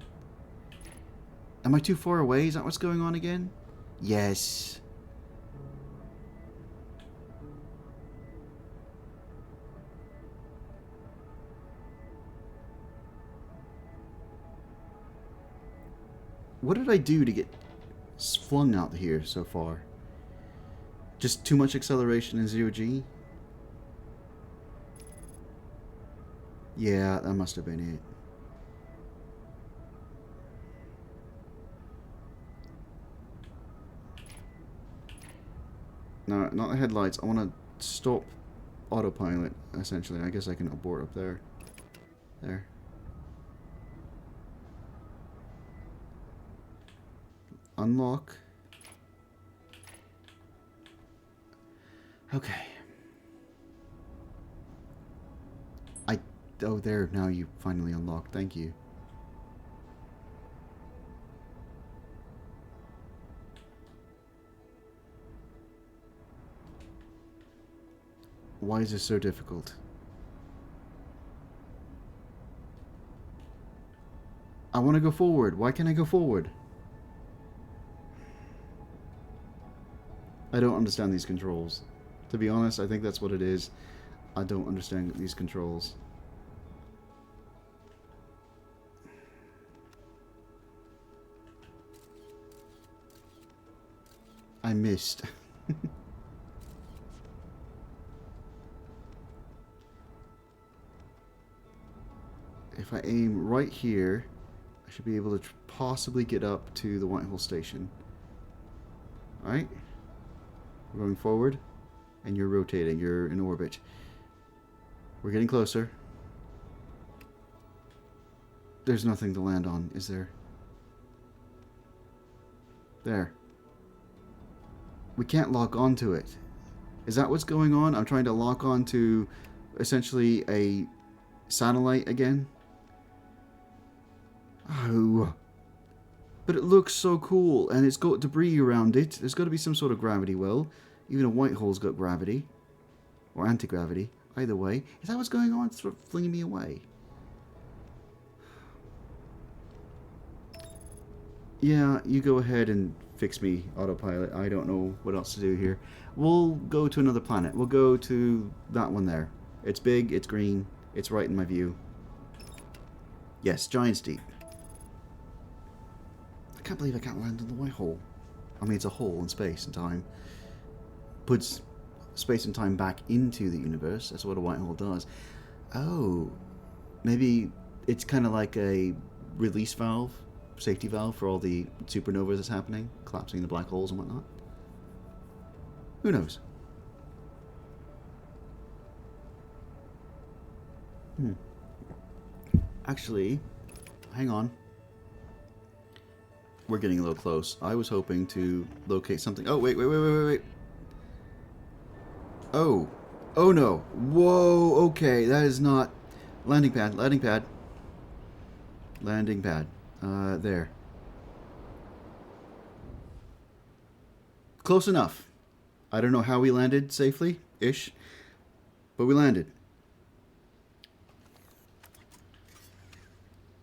Am I too far away? Is that what's going on again? Yes. What did I do to get flung out here so far? Just too much acceleration in 0G? Yeah, that must have been it. No, not the headlights. I want to stop autopilot, essentially. I guess I can abort up there. There. Unlock. Okay. Oh, there. Now you finally unlocked. Thank you. Why is this so difficult? I want to go forward. Why can't I go forward? I don't understand these controls. To be honest, I think that's what it is. I don't understand these controls. I missed. If I aim right here, I should be able to possibly get up to the Whitehall station. Alright? We're going forward, and you're rotating. You're in orbit. We're getting closer. There's nothing to land on, is there? There. We can't lock onto it. Is that what's going on? I'm trying to lock onto essentially a satellite again. Oh. But it looks so cool, and it's got debris around it. There's got to be some sort of gravity well. Even a Whitehall's got gravity. Or anti-gravity. Either way. Is that what's going on? It's sort of flinging me away. Yeah, you go ahead and fix me, autopilot. I don't know what else to do here. We'll go to another planet. We'll go to that one there. It's big, it's green, it's right in my view. Yes, Giant's Deep. I can't believe I can't land on the white hole. I mean, it's a hole in space and time. Puts space and time back into the universe. That's what a white hole does. Oh, maybe it's kind of like a release valve. Safety valve for all the supernovas that's happening, collapsing the black holes and whatnot. Who knows? Actually, hang on. We're getting a little close. I was hoping to locate something. Oh, wait. Oh. Oh no. Whoa, okay. That is not... Landing pad. There. Close enough. I don't know how we landed safely-ish, but we landed.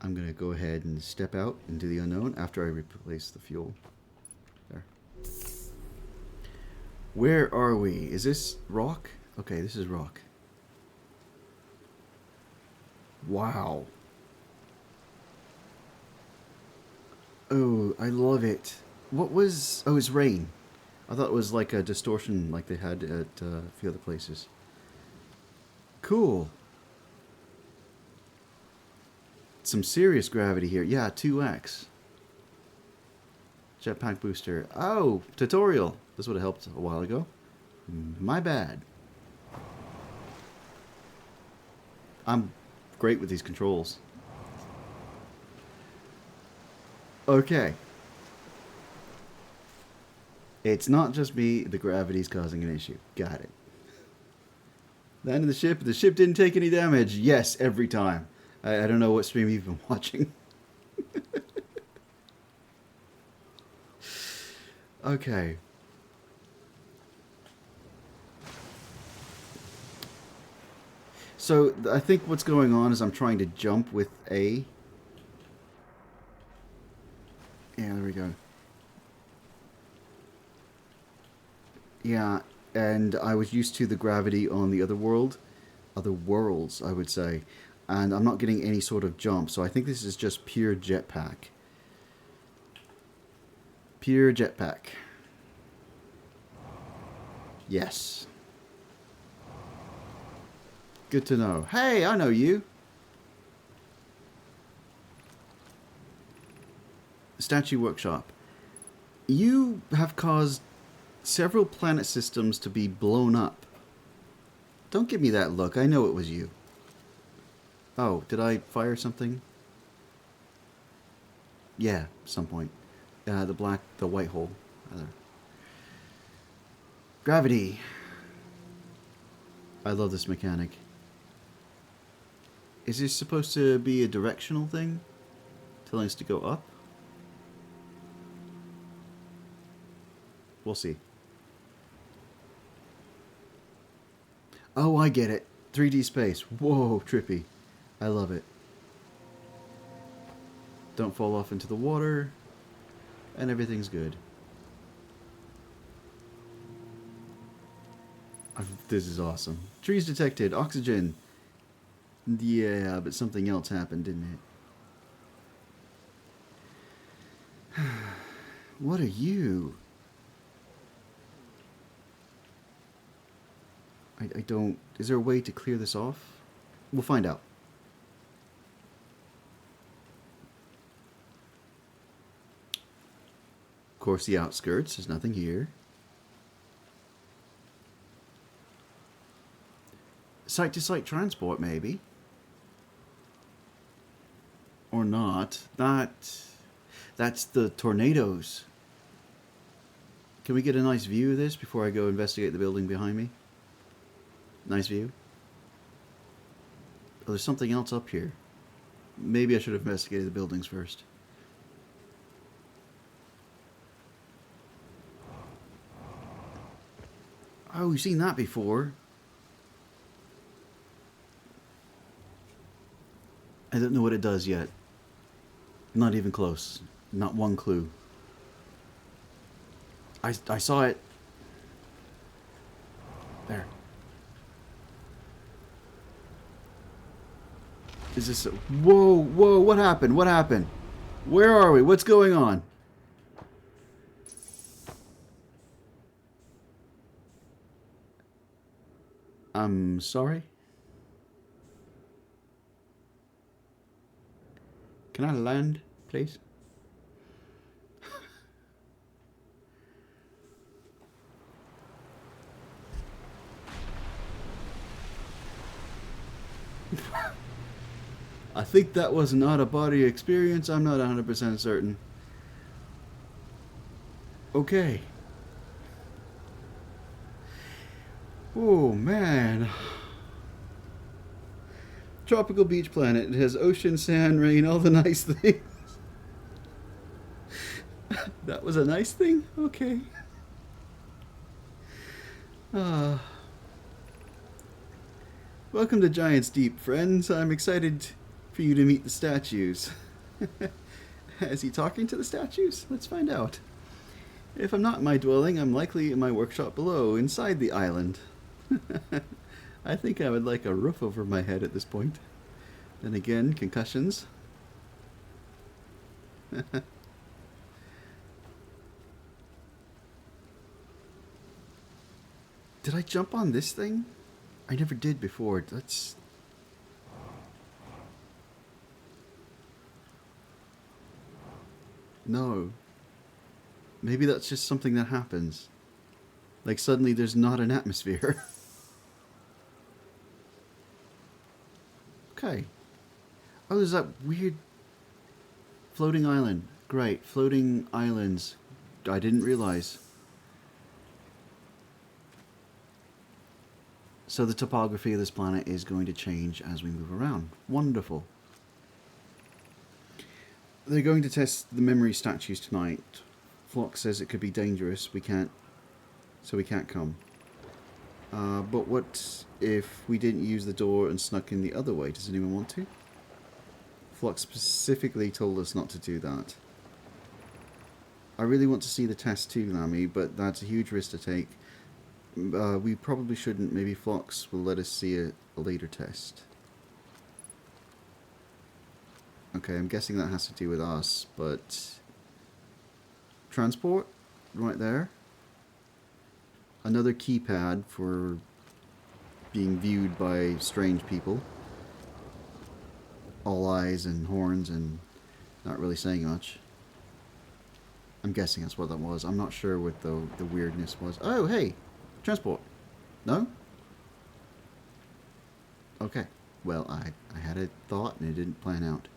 I'm going to go ahead and step out into the unknown after I replace the fuel. There. Where are we? Is this rock? Okay, this is rock. Wow. Oh, I love it. What was... Oh, it's rain. I thought it was like a distortion like they had at a few other places. Cool. Some serious gravity here. Yeah, 2x. Jetpack booster. Oh, tutorial. This would have helped a while ago. My bad. I'm great with these controls. Okay. It's not just me, the gravity's causing an issue. Got it. Landed the ship didn't take any damage. Yes, every time. I don't know what stream you've been watching. Okay. So, I think what's going on is I'm trying to jump with A. Yeah, there we go. Yeah, and I was used to the gravity on the other world. Other worlds, I would say. And I'm not getting any sort of jump, so I think this is just pure jetpack. Pure jetpack. Yes. Good to know. Hey, I know you. Statue Workshop. You have caused several planet systems to be blown up. Don't give me that look. I know it was you. Oh, did I fire something? Yeah, some point. The white hole, rather. Gravity. I love this mechanic. Is this supposed to be a directional thing? Telling us to go up? We'll see. Oh, I get it. 3D space. Whoa, trippy. I love it. Don't fall off into the water. And everything's good. This is awesome. Trees detected. Oxygen. Yeah, but something else happened, didn't it? What are you? I don't... Is there a way to clear this off? We'll find out. Of course, the outskirts. There's nothing here. Site-to-site transport, maybe. Or not. That's the tornadoes. Can we get a nice view of this before I go investigate the building behind me? Nice view. Oh, there's something else up here. Maybe I should have investigated the buildings first. Oh, we've seen that before. I don't know what it does yet. Not even close. Not one clue. I saw it. There. Is this... Whoa, whoa, what happened? What happened? Where are we? What's going on? I'm sorry? Can I land, please? I think that was an out-of-body experience. I'm not 100% certain. Okay. Oh, man. Tropical beach planet. It has ocean, sand, rain, all the nice things. That was a nice thing? Okay. Welcome to Giant's Deep, friends. I'm excited for you to meet the statues. Is he talking to the statues? Let's find out. If I'm not in my dwelling, I'm likely in my workshop below, inside the island. I think I would like a roof over my head at this point. Then again, concussions. Did I jump on this thing? I never did before. That's... No. Maybe that's just something that happens. Like suddenly there's not an atmosphere. Okay. Oh, there's that weird floating island. Great. Floating islands. I didn't realize. So the topography of this planet is going to change as we move around. Wonderful. They're going to test the memory statues tonight. Flock says it could be dangerous. We can't come. But what if we didn't use the door and snuck in the other way? Does anyone want to? Flock specifically told us not to do that. I really want to see the test too, Nami, but that's a huge risk to take. We probably shouldn't. Maybe Phlox will let us see a later test. Okay, I'm guessing that has to do with us, but transport right there. Another keypad for being viewed by strange people. All eyes and horns and not really saying much. I'm guessing that's what that was. I'm not sure what the weirdness was. Oh, hey! Transport. No? Okay. Well, I had a thought and it didn't plan out.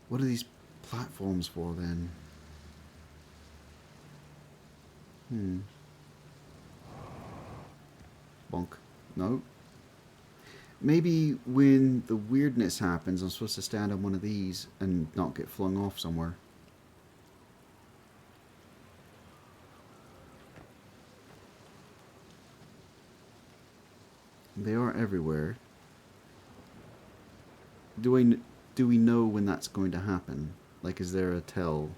What are these platforms for then? Bonk. No. Maybe when the weirdness happens, I'm supposed to stand on one of these and not get flung off somewhere. They are everywhere. Do we know when that's going to happen? Like, is there a tell?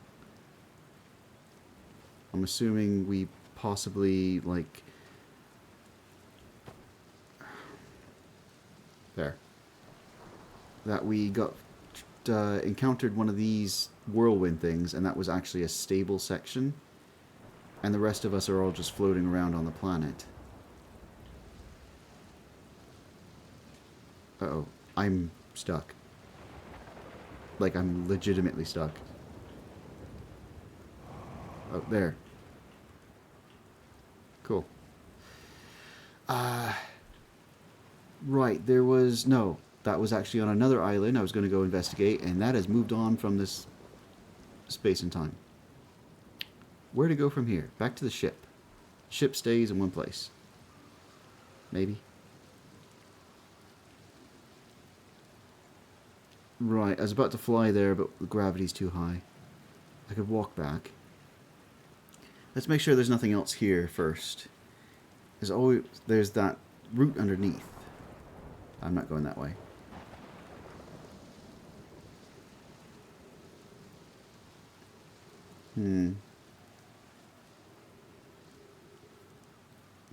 I'm assuming we possibly, like... There. That we got... encountered one of these whirlwind things, and that was actually a stable section. And the rest of us are all just floating around on the planet. Uh-oh. I'm stuck. Like, I'm legitimately stuck. Oh, there. Cool. Right, there was... No, that was actually on another island I was going to go investigate, and that has moved on from this space and time. Where to go from here? Back to the ship. Ship stays in one place. Maybe. Right, I was about to fly there, but the gravity's too high. I could walk back. Let's make sure there's nothing else here first. There's that route underneath. I'm not going that way. We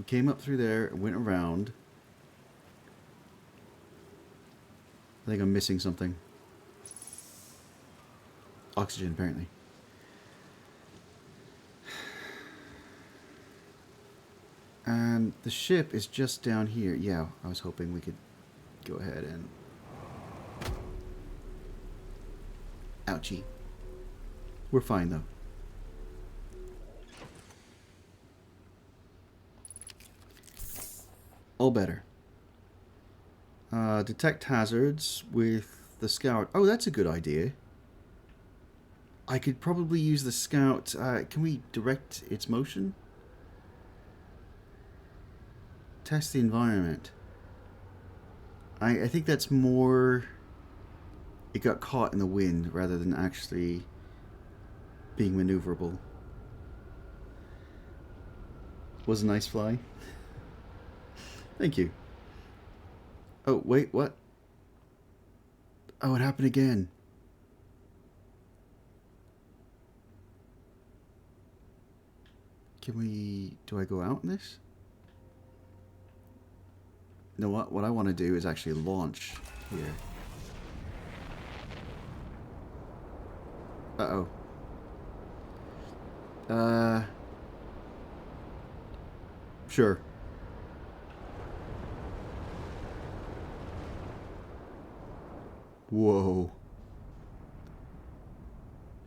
came up through there and went around. I think I'm missing something. Oxygen, apparently. And the ship is just down here. Yeah, I was hoping we could go ahead and... Ouchie. We're fine, though. All better. Detect hazards with the scout. Oh, that's a good idea. I could probably use the scout. Can we direct its motion? Test the environment. I think that's more... It got caught in the wind rather than actually being maneuverable. Was a nice fly. Thank you. Oh, wait, what? Oh, it happened again. Can we... Do I go out in this? You know what? What I want to do is actually launch here. Uh-oh. Sure. Whoa.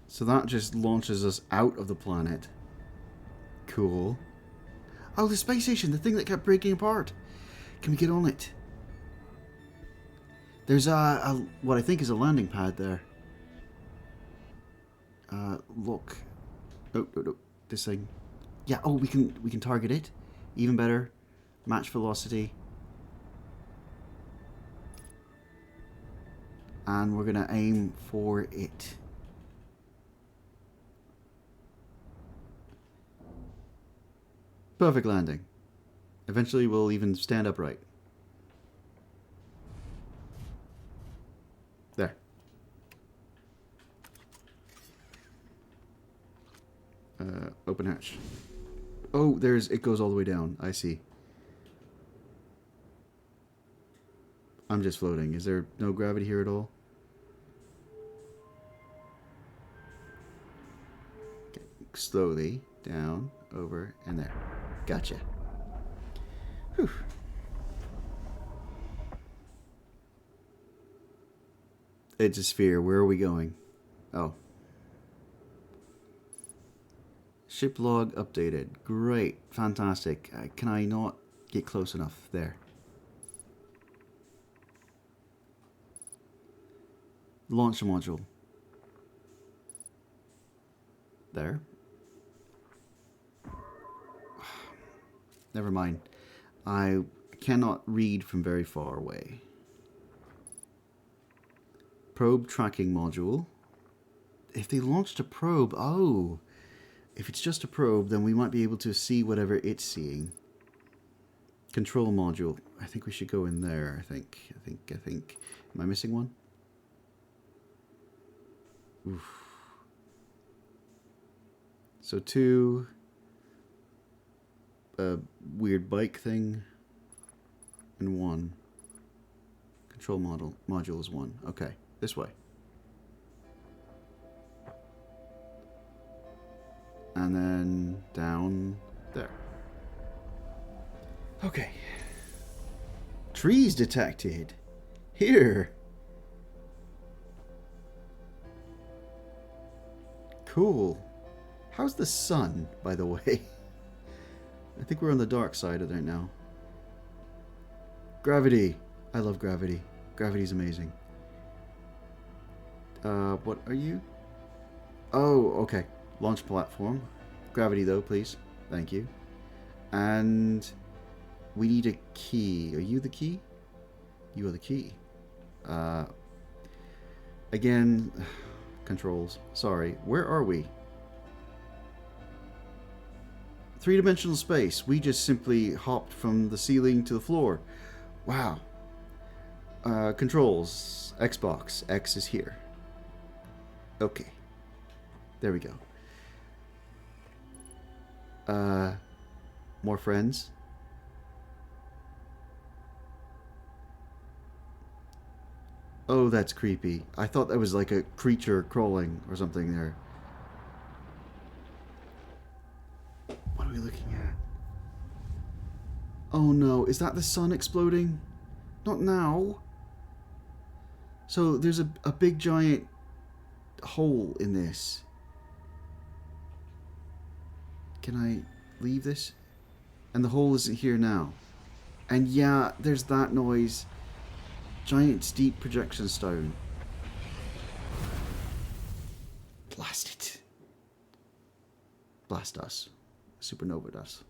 So that just launches us out of the planet. Cool. Oh, the space station, the thing that kept breaking apart. Can we get on it? There's what I think is a landing pad there. Look. Oh, no, no, this thing. Yeah, oh, we can target it. Even better. Match velocity. And we're gonna aim for it. Perfect landing. Eventually we'll even stand upright. There. Open hatch. Oh, it goes all the way down. I see. I'm just floating. Is there no gravity here at all? Okay. slowly. Down, over, and there. Gotcha. Whew. It's a sphere. Where are we going? Oh. Ship log updated. Great. Fantastic. Can I not get close enough? There. Launcher module. There. Never mind. I cannot read from very far away. Probe tracking module. If they launched a probe, oh. If it's just a probe, then we might be able to see whatever it's seeing. Control module. I think we should go in there, I think. Am I missing one? Oof. So 2... a weird bike thing, and 1. Control module is 1. Okay, this way. And then down there. Okay. Trees detected. Here. Cool. How's the sun, by the way? I think we're on the dark side of there now. Gravity. I love gravity. Gravity's amazing. What are you? Oh, okay. Launch platform. Gravity though, please. Thank you. And we need a key. Are you the key? You are the key. Again, controls. Sorry. Where are we? Three-dimensional space. We just simply hopped from the ceiling to the floor. Wow. Controls. Xbox. X is here. Okay. There we go. More friends. Oh, that's creepy. I thought that was like a creature crawling or something there. What are we looking at? Oh no, is that the sun exploding? Not now. So there's a big giant hole in this. Can I leave this? And the hole isn't here now. And yeah, there's that noise. Giant steep projection stone. Blast it. Blast us. Supernova us.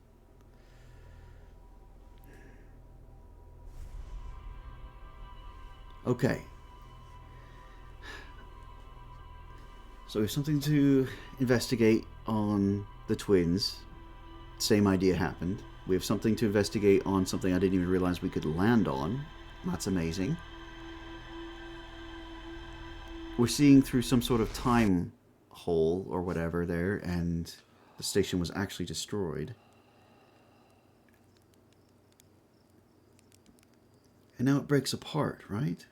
Okay. So we have something to investigate on the twins. Same idea happened. We have something to investigate on something I didn't even realize we could land on. That's amazing. We're seeing through some sort of time hole or whatever there, and the station was actually destroyed. And now it breaks apart, right?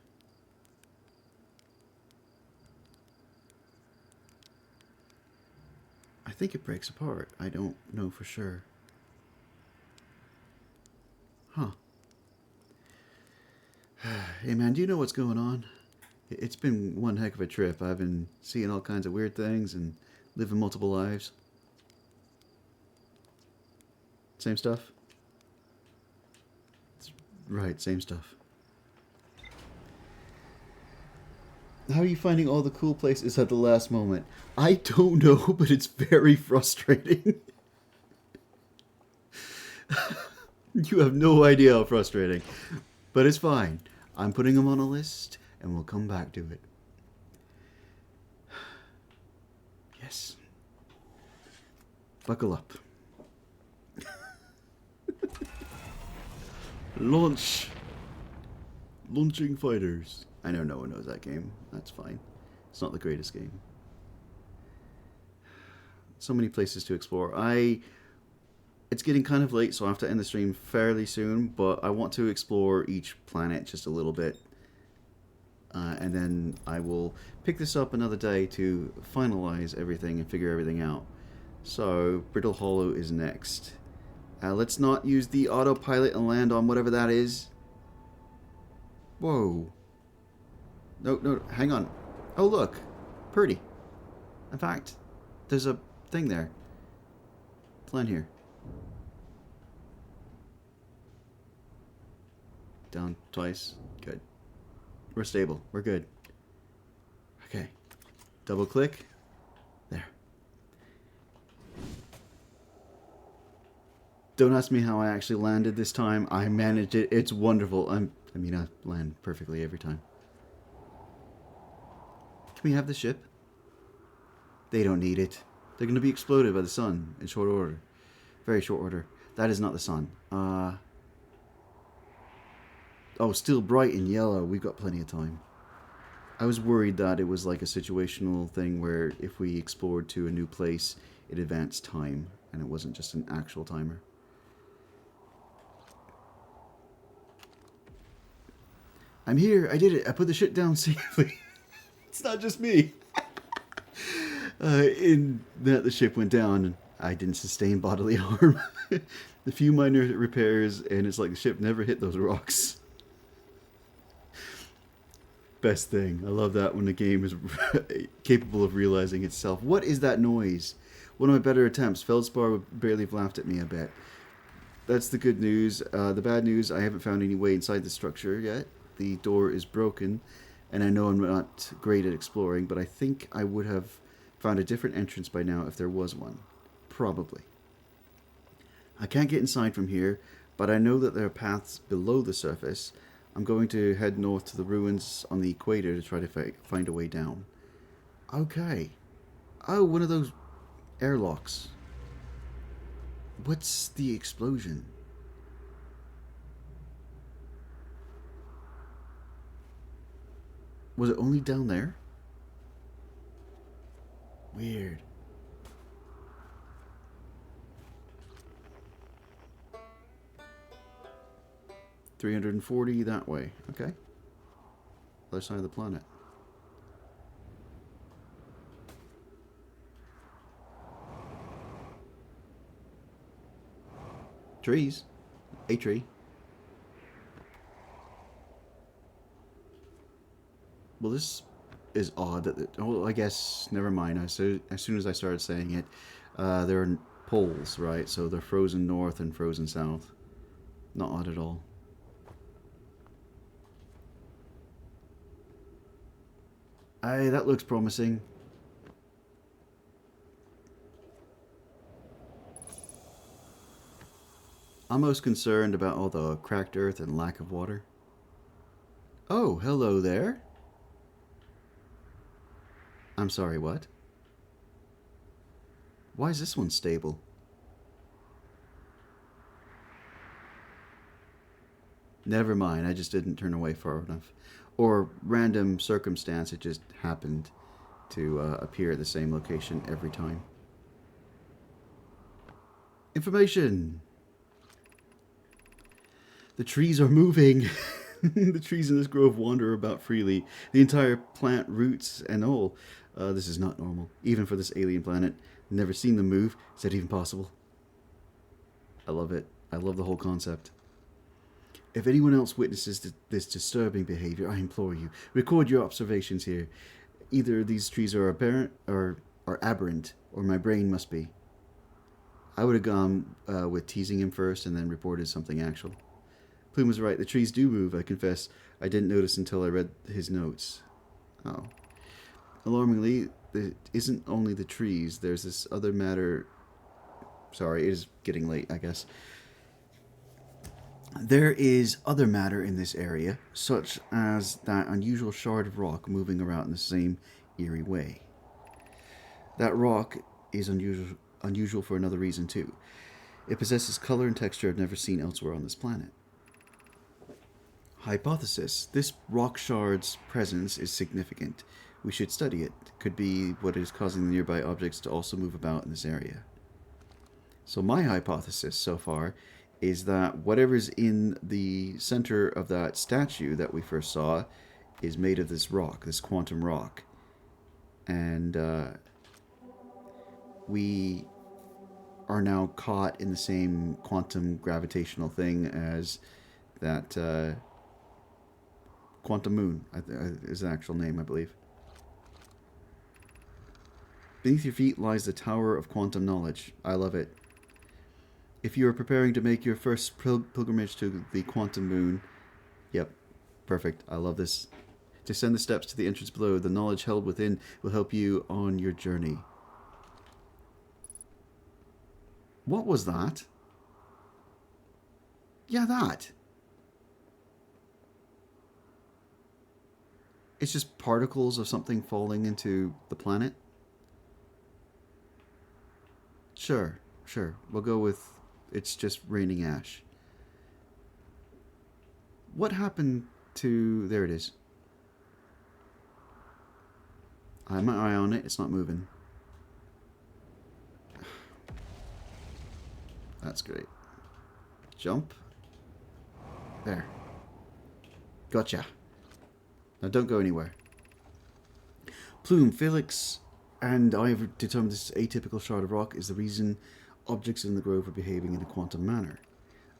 I think it breaks apart. I don't know for sure. Huh. Hey man, do you know what's going on? It's been one heck of a trip. I've been seeing all kinds of weird things and living multiple lives. Same stuff? Right, same stuff. How are you finding all the cool places at the last moment? I don't know, but it's very frustrating. You have no idea how frustrating. But it's fine. I'm putting them on a list, and we'll come back to it. Yes. Buckle up. Launch. Launching fighters. I know no one knows that game. That's fine. It's not the greatest game. So many places to explore. It's getting kind of late, so I have to end the stream fairly soon, but I want to explore each planet just a little bit. And then I will pick this up another day to finalize everything and figure everything out. So, Brittle Hollow is next. Let's not use the autopilot and land on whatever that is. Whoa. No, no, hang on. Oh, look. Purdy. In fact, there's a thing there. Let's land here. Down twice. Good. We're stable. We're good. Okay. Double click. There. Don't ask me how I actually landed this time. I managed it. It's wonderful. I mean, I land perfectly every time. Can we have the ship? They don't need it. They're going to be exploded by the sun in short order. Very short order. That is not the sun. Oh, still bright and yellow. We've got plenty of time. I was worried that it was like a situational thing where if we explored to a new place, it advanced time, and it wasn't just an actual timer. I'm here. I did it. I put the shit down safely. It's not just me. In that the ship went down, I didn't sustain bodily harm. A few minor repairs, and it's like the ship never hit those rocks. Best thing. I love that when the game is capable of realizing itself. What is that noise? One of my better attempts. Feldspar would barely have laughed at me, I bet. That's the good news. The bad news, I haven't found any way inside the structure yet. The door is broken, and I know I'm not great at exploring, but I think I would have found a different entrance by now if there was one. Probably. I can't get inside from here, but I know that there are paths below the surface. I'm going to head north to the ruins on the equator to try to find a way down. Okay. Oh, one of those airlocks. What's the explosion? Was it only down there? Weird. $340 that way. Okay. Other side of the planet. Trees. A tree. Well, this is odd. Oh, I guess, never mind. As soon as I started saying it, there are poles, right? So they're frozen north and frozen south. Not odd at all. That looks promising. I'm most concerned about all the cracked earth and lack of water. Oh, hello there. I'm sorry, what? Why is this one stable? Never mind, I just didn't turn away far enough. Or random circumstance, it just happened to appear at the same location every time. Information! The trees are moving! The trees in this grove wander about freely. The entire plant, roots, and all. This is not normal, even for this alien planet. Never seen them move. Is that even possible? I love it. I love the whole concept. If anyone else witnesses this disturbing behavior, I implore you, record your observations here. Either these trees are aberrant, or aberrant, or my brain must be. I would have gone with teasing him first and then reported something actual. Plume was right. The trees do move, I confess. I didn't notice until I read his notes. Oh. Alarmingly, it isn't only the trees. There's this other matter. Sorry, it is getting late, I guess. There is other matter in this area, such as that unusual shard of rock moving around in the same eerie way. That rock is unusual for another reason too. It possesses color and texture I've never seen elsewhere on this planet. Hypothesis. This rock shard's presence is significant. We should study it. Could be what is causing the nearby objects to also move about in this area. So my hypothesis so far is that whatever's in the center of that statue that we first saw is made of this rock, this quantum rock. And we are now caught in the same quantum gravitational thing as that quantum moon is the actual name, I believe. Beneath your feet lies the Tower of Quantum Knowledge. I love it. If you are preparing to make your first pilgrimage to the quantum moon, yep, perfect. I love this. Descend the steps to the entrance below. The knowledge held within will help you on your journey. What was that? Yeah, that. It's just particles of something falling into the planet. Sure. We'll go with it's just raining ash. What happened to... There it is. I have my eye on it. It's not moving. That's great. Jump. There. Gotcha. Now don't go anywhere. Plume, Felix, and I have determined this atypical shard of rock is the reason objects in the grove are behaving in a quantum manner.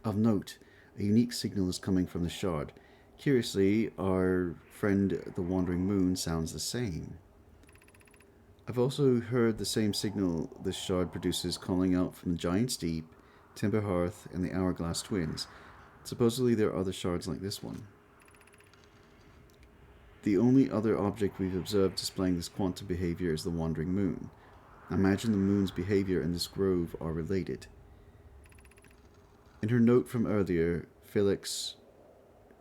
Of note, a unique signal is coming from the shard. Curiously, our friend the Wandering Moon sounds the same. I've also heard the same signal this shard produces calling out from the Giant's Deep, Timber Hearth, and the Hourglass Twins. Supposedly there are other shards like this one. The only other object we've observed displaying this quantum behavior is the Wandering Moon. I imagine the moon's behavior and this grove are related. In her note from earlier, Felix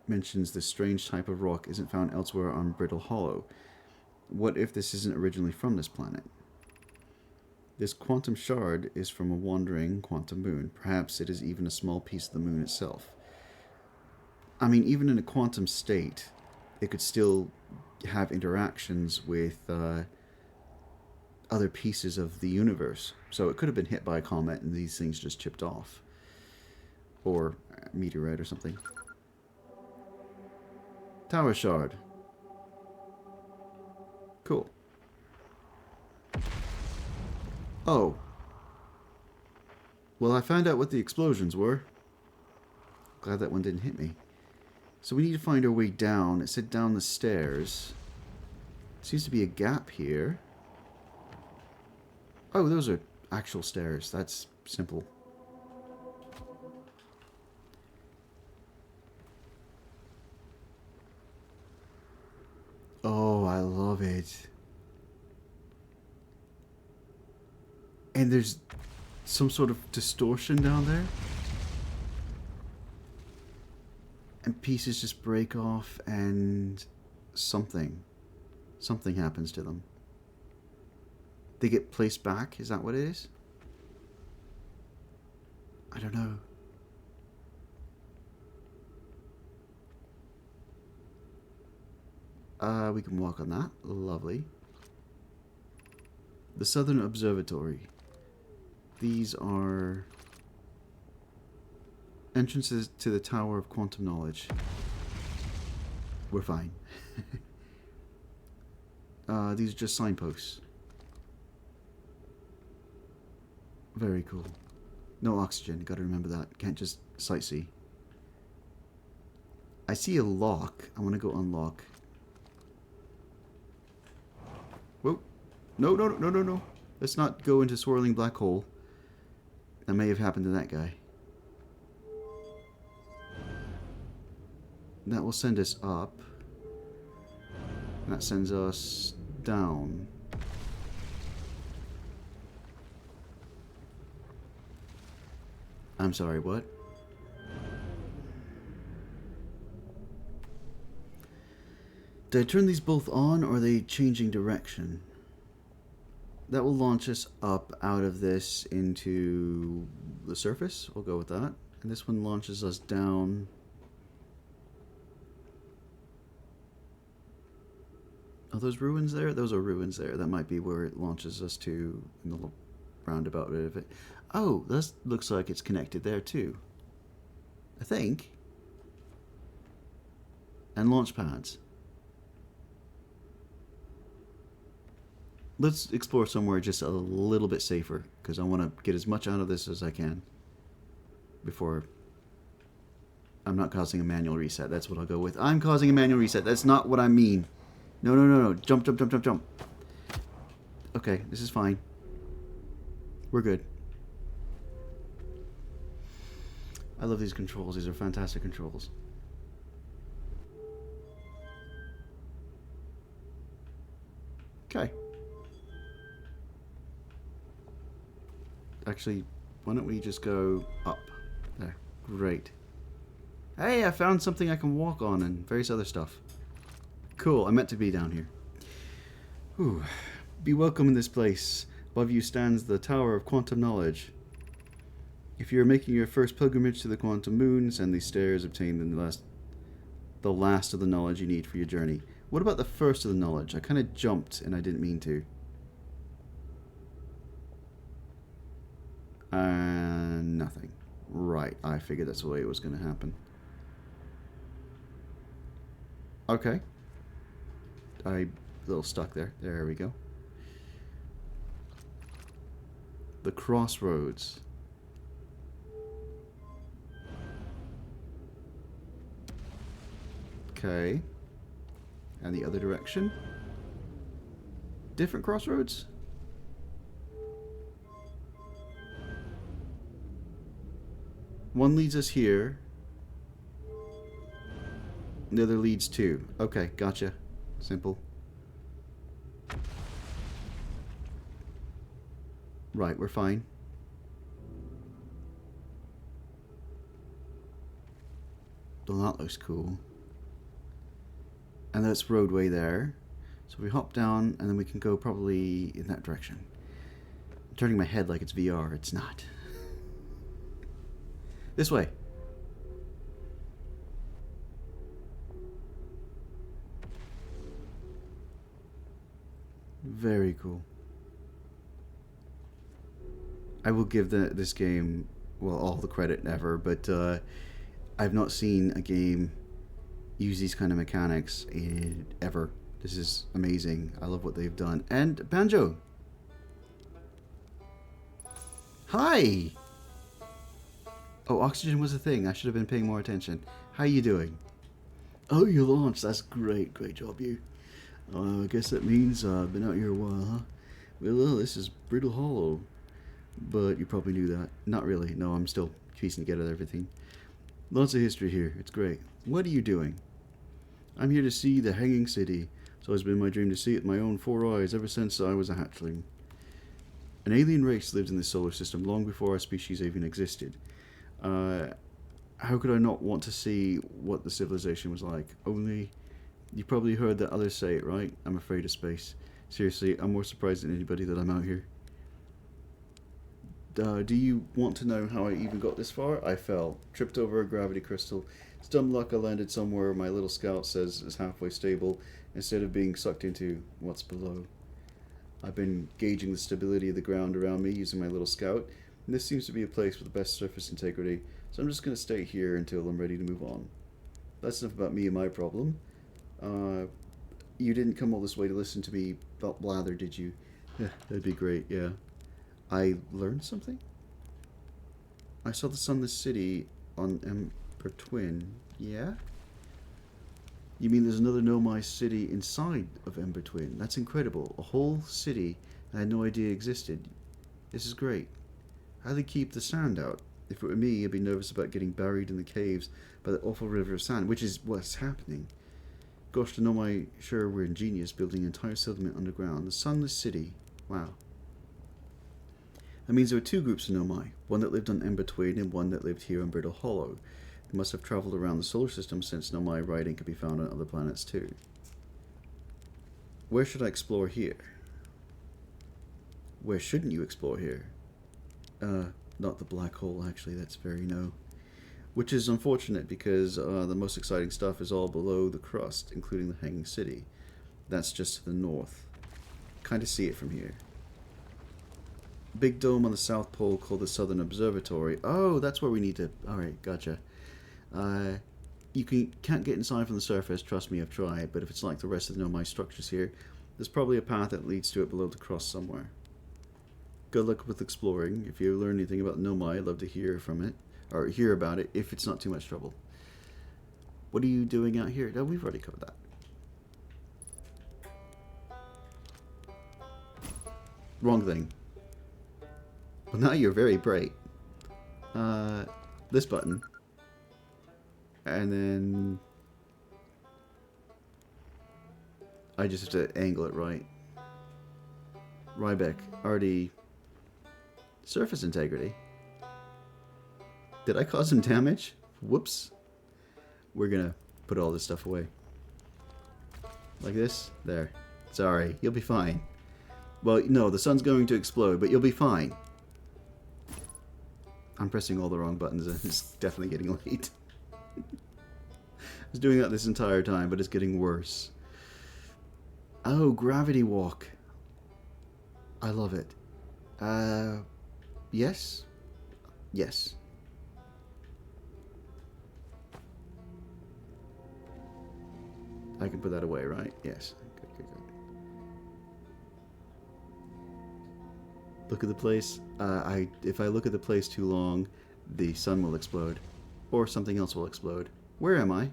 mentions this strange type of rock isn't found elsewhere on Brittle Hollow. What if this isn't originally from this planet? This quantum shard is from a wandering quantum moon. Perhaps it is even a small piece of the moon itself. I mean, even in a quantum state, it could still have interactions with other pieces of the universe. So it could have been hit by a comet and these things just chipped off. Or a meteorite or something. Tower shard. Cool. Oh. Well, I found out what the explosions were. Glad that one didn't hit me. So we need to find our way down. It said down the stairs. Seems to be a gap here. Oh, those are actual stairs. That's simple. Oh, I love it. And there's some sort of distortion down there. And pieces just break off and something happens to them. They get placed back? Is that what it is? I don't know. We can walk on that. Lovely. The Southern Observatory. These are entrances to the Tower of Quantum Knowledge. We're fine. These are just signposts. Very cool. No oxygen, gotta remember that. Can't just sightsee. I see a lock. I want to go unlock. Whoa. No. Let's not go into swirling black hole. That may have happened to that guy. That will send us up. That sends us down. I'm sorry, what? Did I turn these both on, or are they changing direction? That will launch us up out of this into the surface. We'll go with that. And this one launches us down. Are those ruins there? Those are ruins there. That might be where it launches us to in the little roundabout bit of it. Oh, that looks like it's connected there too. I think. And launch pads. Let's explore somewhere just a little bit safer, because I want to get as much out of this as I can before I'm not causing a manual reset. That's what I'll go with. I'm causing a manual reset. That's not what I mean. No, no, no, no. Jump, jump, jump, jump, jump. Okay, this is fine. We're good. I love these controls. These are fantastic controls. Okay. Actually, why don't we just go up? There. Great. Hey, I found something I can walk on and various other stuff. Cool, I meant to be down here. Whew. Be welcome in this place. Above you stands the Tower of Quantum Knowledge. If you are making your first pilgrimage to the Quantum Moon, send these stairs, obtain the last of the knowledge you need for your journey. What about the first of the knowledge? I kind of jumped and I didn't mean to. Nothing. Right, I figured that's the way it was going to happen. Okay. A little stuck there. There we go. The crossroads. Okay. And the other direction? Different crossroads? One leads us here. The other leads to. Okay, gotcha. Simple. Right, we're fine. Well, that looks cool. And that's roadway there. So we hop down and then we can go probably in that direction. I'm turning my head like it's VR. It's not. This way. Very cool. I will give this game, well, all the credit ever, but I've not seen a game use these kind of mechanics ever. This is amazing. I love what they've done. And Banjo! Hi! Oh, oxygen was a thing. I should have been paying more attention. How you doing? Oh, you launched. That's great. Great job, you. I guess that means I've been out here a while, huh? Well, this is Brittle Hollow. But you probably knew that. Not really. No, I'm still piecing together everything. Lots of history here. It's great. What are you doing? I'm here to see the Hanging City. It's always been my dream to see it with my own 4 eyes ever since I was a hatchling. An alien race lived in this solar system long before our species even existed. How could I not want to see what the civilization was like? Only, you probably heard that others say it, right? I'm afraid of space. Seriously, I'm more surprised than anybody that I'm out here. Do you want to know how I even got this far? I fell, tripped over a gravity crystal. It's dumb luck I landed somewhere my little scout says is halfway stable, instead of being sucked into what's below. I've been gauging the stability of the ground around me using my little scout, and this seems to be a place with the best surface integrity, so I'm just going to stay here until I'm ready to move on. That's enough about me and my problem. You didn't come all this way to listen to me blather, did you? Yeah, that'd be great, yeah. I learned something? I saw the sunless city on Ember Twin. Yeah? You mean there's another Nomai city inside of Ember Twin? That's incredible. A whole city I had no idea existed. This is great. How do they keep the sand out? If it were me, I'd be nervous about getting buried in the caves by the awful river of sand, which is what's happening. Gosh, the Nomai sure were ingenious, building an entire settlement underground. The sunless city. Wow. That means there were 2 groups of Nomai, one that lived on Ember Twin and one that lived here on Brittle Hollow. They must have travelled around the solar system since Nomai writing could be found on other planets too. Where should I explore here? Where shouldn't you explore here? Not the black hole, actually, that's very no. Which is unfortunate because the most exciting stuff is all below the crust, including the Hanging City. That's just to the north. Kind of see it from here. Big dome on the South Pole called the Southern Observatory. Oh, that's where we need to... Alright, gotcha. You can't get inside from the surface, trust me, I've tried, but if it's like the rest of the Nomai structures here, There's probably a path that leads to it below the cross somewhere. Good luck with exploring. If you learn anything about Nomai, I'd love to hear from it. Or hear about it, if it's not too much trouble. What are you doing out here? No, we've already covered that. Wrong thing. Well, now you're very bright. This button. And then... I just have to angle it right. Rybeck, already... Surface integrity. Did I cause some damage? Whoops. We're gonna put all this stuff away. Like this? There. Sorry, you'll be fine. Well, no, the sun's going to explode, but you'll be fine. I'm pressing all the wrong buttons and it's definitely getting late. I was doing that this entire time, but it's getting worse. Oh, gravity walk. I love it. Yes? Yes. I can put that away, right? Yes. Good, good, good. Look at the place. If I look at the place too long, the sun will explode. Or something else will explode. Where am I?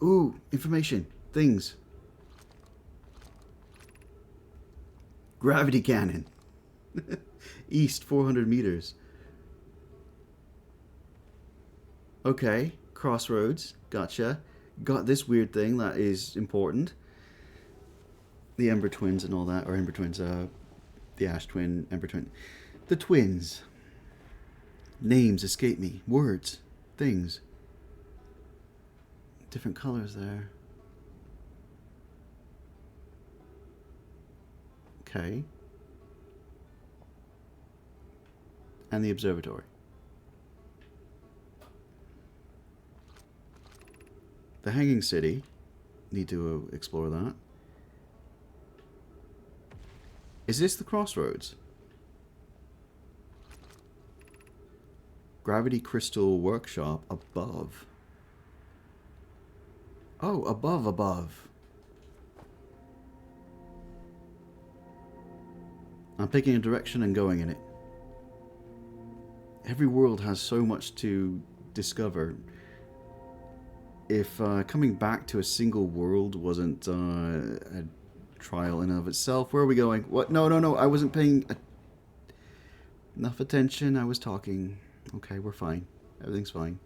Ooh, information. Things. Gravity cannon. East 400 meters. Okay. Crossroads. Gotcha. Got this weird thing that is important. The Ember Twins and all that. Or Ember Twins. The Ash Twin. Ember Twin. The twins. Names escape me. Words. Things. Different colors there. Okay. And the observatory. The Hanging City. Need to explore that. Is this the crossroads? Gravity Crystal Workshop above. Oh, above. I'm picking a direction and going in it. Every world has so much to discover. If coming back to a single world wasn't a trial in and of itself, where are we going? What? No, I wasn't paying enough attention. I was talking. Okay, we're fine. Everything's fine.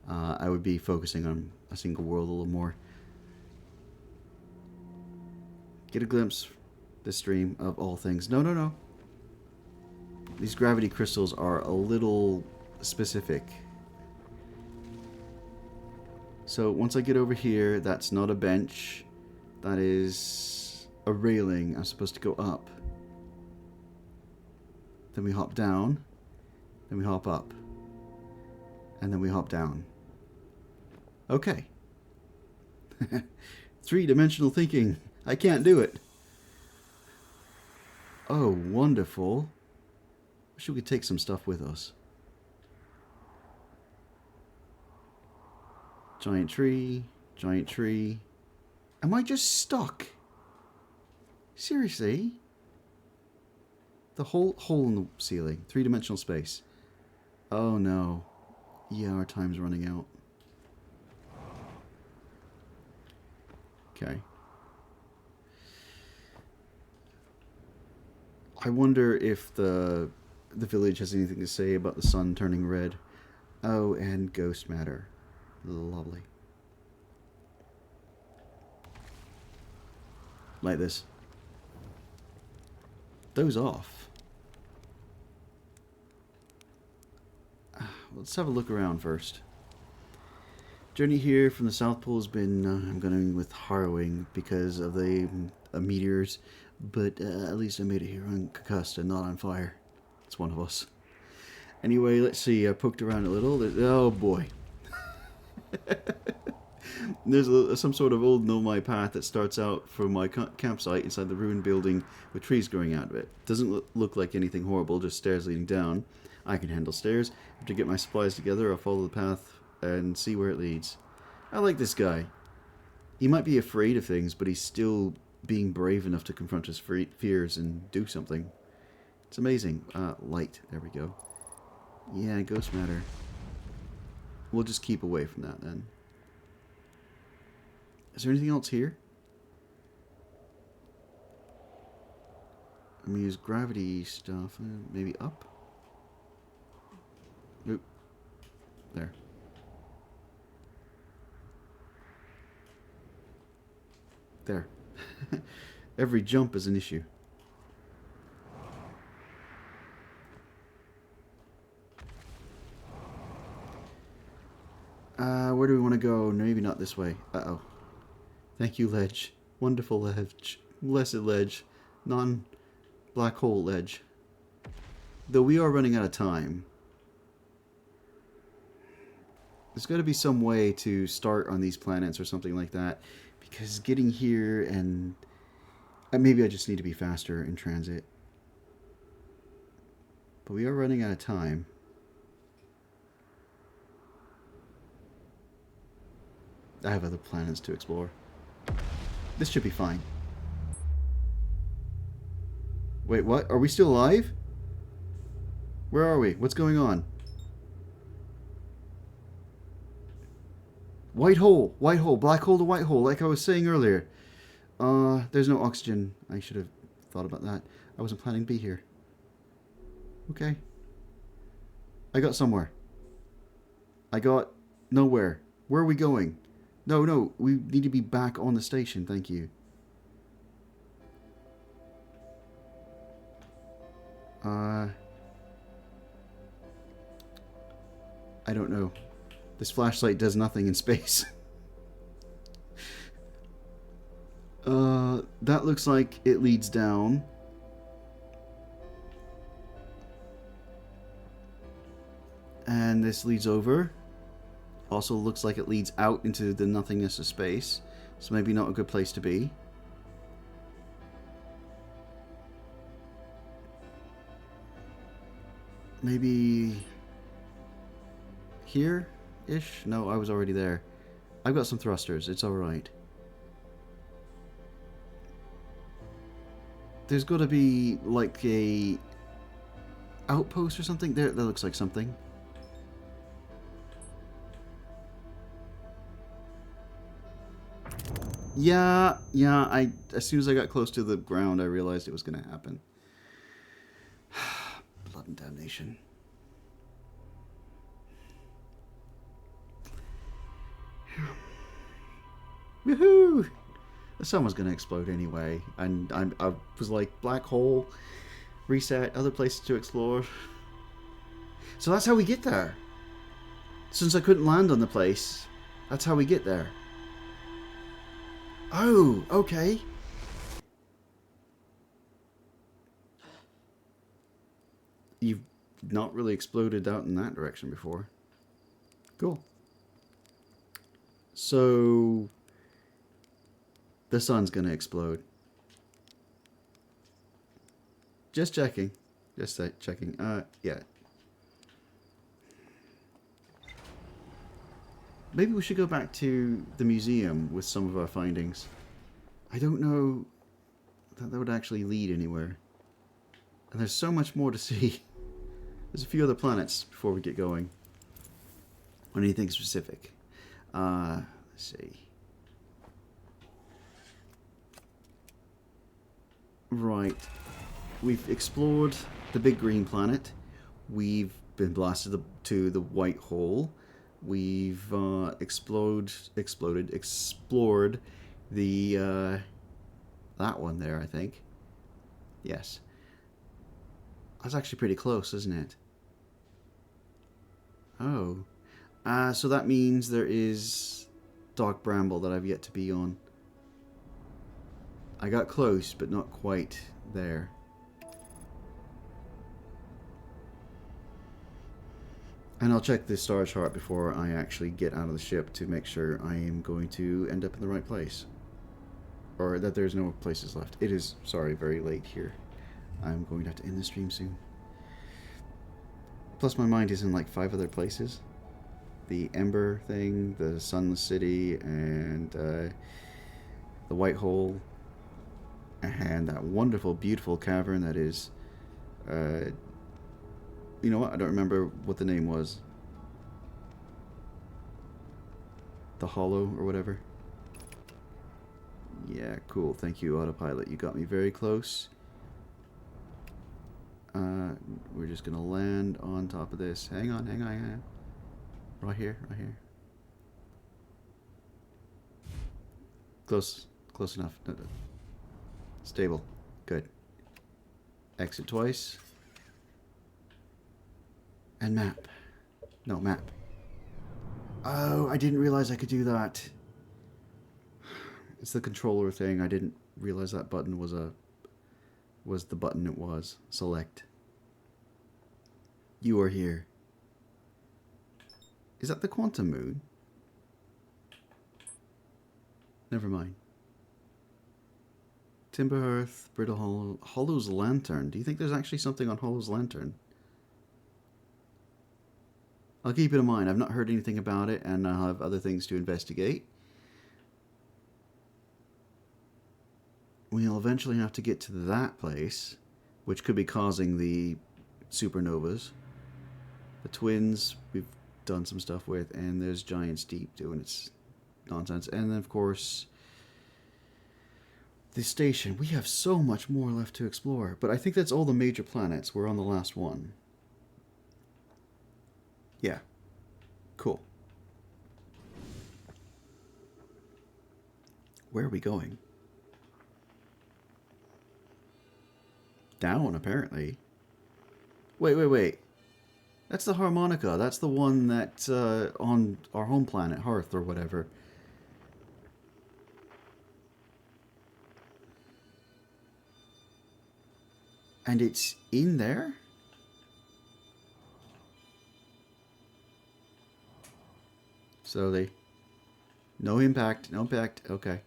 I would be focusing on a single world a little more. Get a glimpse this stream of all things. No. These gravity crystals are a little specific. So once I get over here, that's not a bench. That is a railing. I'm supposed to go up. Then we hop down. Then we hop up. And then we hop down. Okay. Three-dimensional thinking. I can't do it. Oh, wonderful. Wish we could take some stuff with us. Giant tree. Giant tree. Am I just stuck? Seriously? The whole hole in the ceiling. Three-dimensional space. Oh no. Yeah, our time's running out. Okay. I wonder if the village has anything to say about the sun turning red. Oh, and ghost matter. Lovely. Like this. Doze off. Let's have a look around first. Journey here from the South Pole has been, I'm going with harrowing because of the meteors, but at least I made it here unconcussed and not on fire. It's one of us. Anyway, let's see. I poked around a little. Oh boy. There's some sort of old Nomai path that starts out from my campsite inside the ruined building with trees growing out of it. Doesn't look like anything horrible, just stairs leading down. I can handle stairs. After I get my supplies together, I'll follow the path and see where it leads. I like this guy. He might be afraid of things, but he's still being brave enough to confront his fears and do something. It's amazing. Light. There we go. Yeah, ghost matter. We'll just keep away from that then. Is there anything else here? Let me use gravity stuff. Maybe up? Oop. There. There. Every jump is an issue. Where do we want to go? Maybe not this way. Uh-oh. Thank you, ledge. Wonderful ledge. Blessed ledge. Non-black hole ledge. Though we are running out of time. There's got to be some way to start on these planets or something like that. Because getting here and... maybe I just need to be faster in transit. But we are running out of time. I have other planets to explore. This should be fine. Wait, what? Are we still alive? Where are we? What's going on? White hole, black hole to white hole, like I was saying earlier. There's no oxygen. I should have thought about that. I wasn't planning to be here. Okay. I got somewhere. I got nowhere. Where are we going? No, we need to be back on the station, thank you. I don't know. This flashlight does nothing in space. That looks like it leads down. And this leads over. Also looks like it leads out into the nothingness of space. So maybe not a good place to be. Maybe here-ish? No, I was already there. I've got some thrusters. It's alright. There's got to be like a outpost or something. There, that looks like something. Yeah, as soon as I got close to the ground, I realized it was going to happen. Blood and damnation. Woohoo! The sun was going to explode anyway, and I was like, black hole, reset, other places to explore. So that's how we get there. Since I couldn't land on the place, that's how we get there. Oh, okay. You've not really exploded out in that direction before. Cool. So the sun's gonna explode. Just checking. Just checking. Yeah. Maybe we should go back to the museum with some of our findings. I don't know that would actually lead anywhere. And there's so much more to see. There's a few other planets before we get going. On anything specific. Let's see. Right. We've explored the big green planet. We've been blasted to the white hole. We've explored the that one there, I think. Yes. That's actually pretty close, isn't it? Oh. So that means there is Dark Bramble that I've yet to be on. I got close, but not quite there. And I'll check the star chart before I actually get out of the ship to make sure I am going to end up in the right place. Or that there's no places left. It is, sorry, very late here. I'm going to have to end the stream soon. Plus my mind is in like 5 other places. The Ember thing, the Sunless City, and the white hole, and that wonderful, beautiful cavern that is, you know what? I don't remember what the name was. The Hollow or whatever. Yeah, cool. Thank you, autopilot. You got me very close. We're just gonna land on top of this. Hang on, hang on, hang on. Right here, right here. Close, close enough. No, no. Stable. Good. Exit twice. And map. No, map. Oh, I didn't realize I could do that. It's the controller thing. I didn't realize that button was the button it was. Select. You are here. Is that the quantum moon? Never mind. Timber Hearth, Brittle Hollow, Hollow's Lantern. Do you think there's actually something on Hollow's Lantern? I'll keep it in mind. I've not heard anything about it, and I'll have other things to investigate. We'll eventually have to get to that place, which could be causing the supernovas. The twins, we've done some stuff with, and there's Giant's Deep doing its nonsense. And then, of course, the station. We have so much more left to explore, but I think that's all the major planets. We're on the last one. Yeah. Cool. Where are we going? Down, apparently. Wait, wait, wait. That's the harmonica. That's the one that's on our home planet, Hearth, or whatever. And it's in there? So they... No impact, no impact, okay.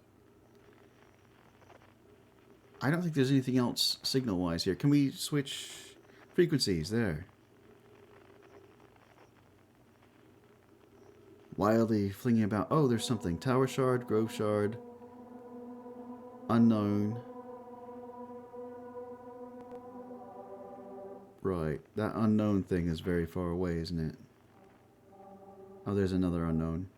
I don't think there's anything else signal-wise here. Can we switch frequencies there? Wildly flinging about. Oh, there's something. Tower Shard, Grove Shard. Unknown. Right. That unknown thing is very far away, isn't it? Oh, there's another unknown.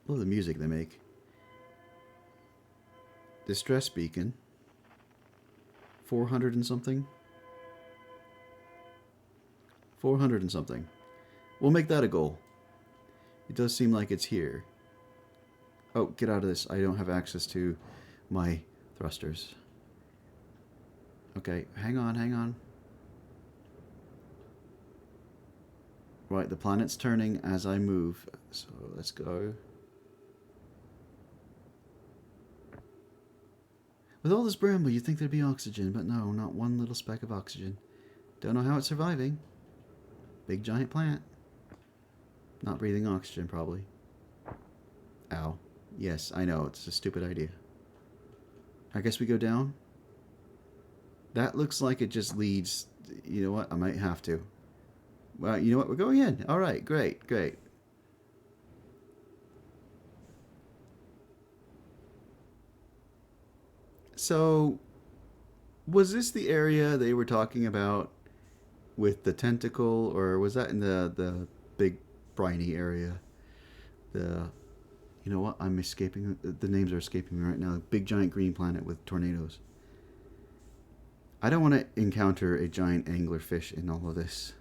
Love the music they make. Distress beacon. 400 and something? 400 and something. We'll make that a goal. It does seem like it's here. Oh, get out of this. I don't have access to my thrusters. Okay, hang on, hang on. Right, the planet's turning as I move. So let's go. With all this bramble, you'd think there'd be oxygen, but no, not one little speck of oxygen. Don't know how it's surviving. Big giant plant. Not breathing oxygen, probably. Ow. Yes, I know, it's a stupid idea. I guess we go down? That looks like it just leads... You know what? I might have to. Well, you know what? We're going in. Alright, great, great. So, was this the area they were talking about with the tentacle, or was that in the big briny area? The... You know what? I'm escaping... The names are escaping me right now. Big giant green planet with tornadoes. I don't want to encounter a giant anglerfish in all of this,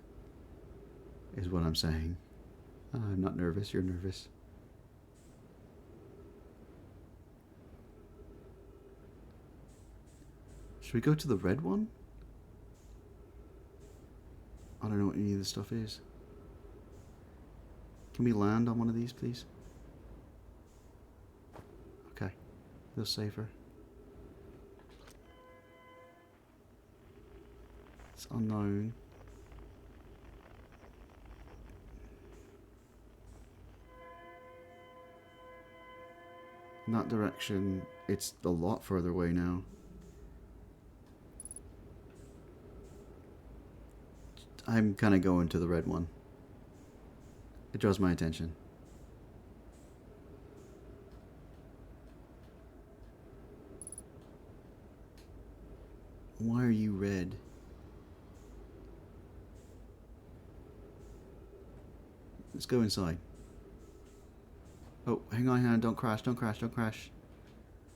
is what I'm saying. I'm not nervous. You're nervous. Should we go to the red one? I don't know what any of this stuff is. Can we land on one of these, please? Okay. Feels safer. It's unknown. In that direction, it's a lot further away now. I'm kind of going to the red one. It draws my attention. are you red? Let's go inside. Oh, hang on, don't crash, don't crash, don't crash.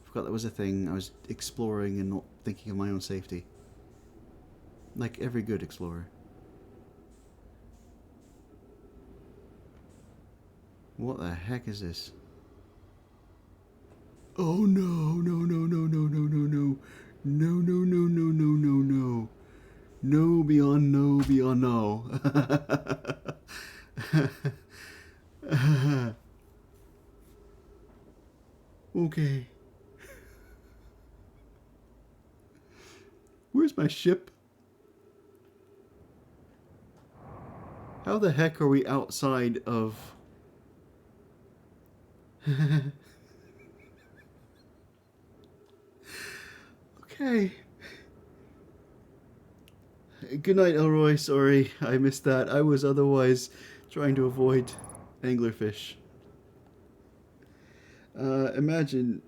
Forgot that was a thing. I was exploring and not thinking of my own safety. Like every good explorer. What the heck is this? Oh no, no, no, no, no, no, no, no. No, no, no, no, no, no, no. No beyond no beyond no. Okay. Where's my ship? How the heck are we outside of... Okay. Good night, Elroy. Sorry, I missed that. I was otherwise trying to avoid anglerfish. Imagine...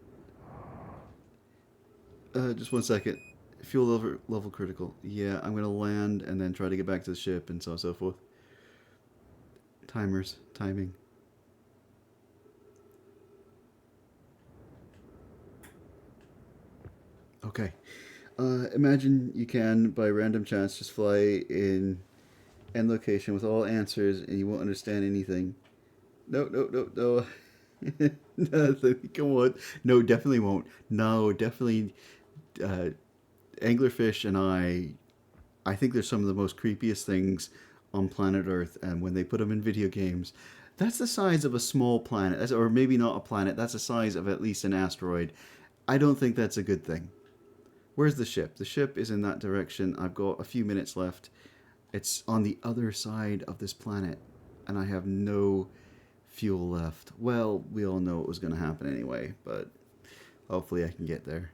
just one second. Fuel level critical. Yeah, I'm gonna land and then try to get back to the ship and so on and so forth. Timers. Timing. Okay. Imagine you can, by random chance, just fly in end location with all answers and you won't understand anything. No, no, no, no. No, come on. No, definitely won't. No, definitely. Anglerfish and I think they're some of the most creepiest things on planet Earth, and when they put them in video games, that's the size of a small planet, or maybe not a planet, that's the size of at least an asteroid. I don't think that's a good thing. Where's the ship? The ship is in that direction. I've got a few minutes left. It's on the other side of this planet, and I have no fuel left. Well, we all know it was going to happen anyway, but hopefully I can get there.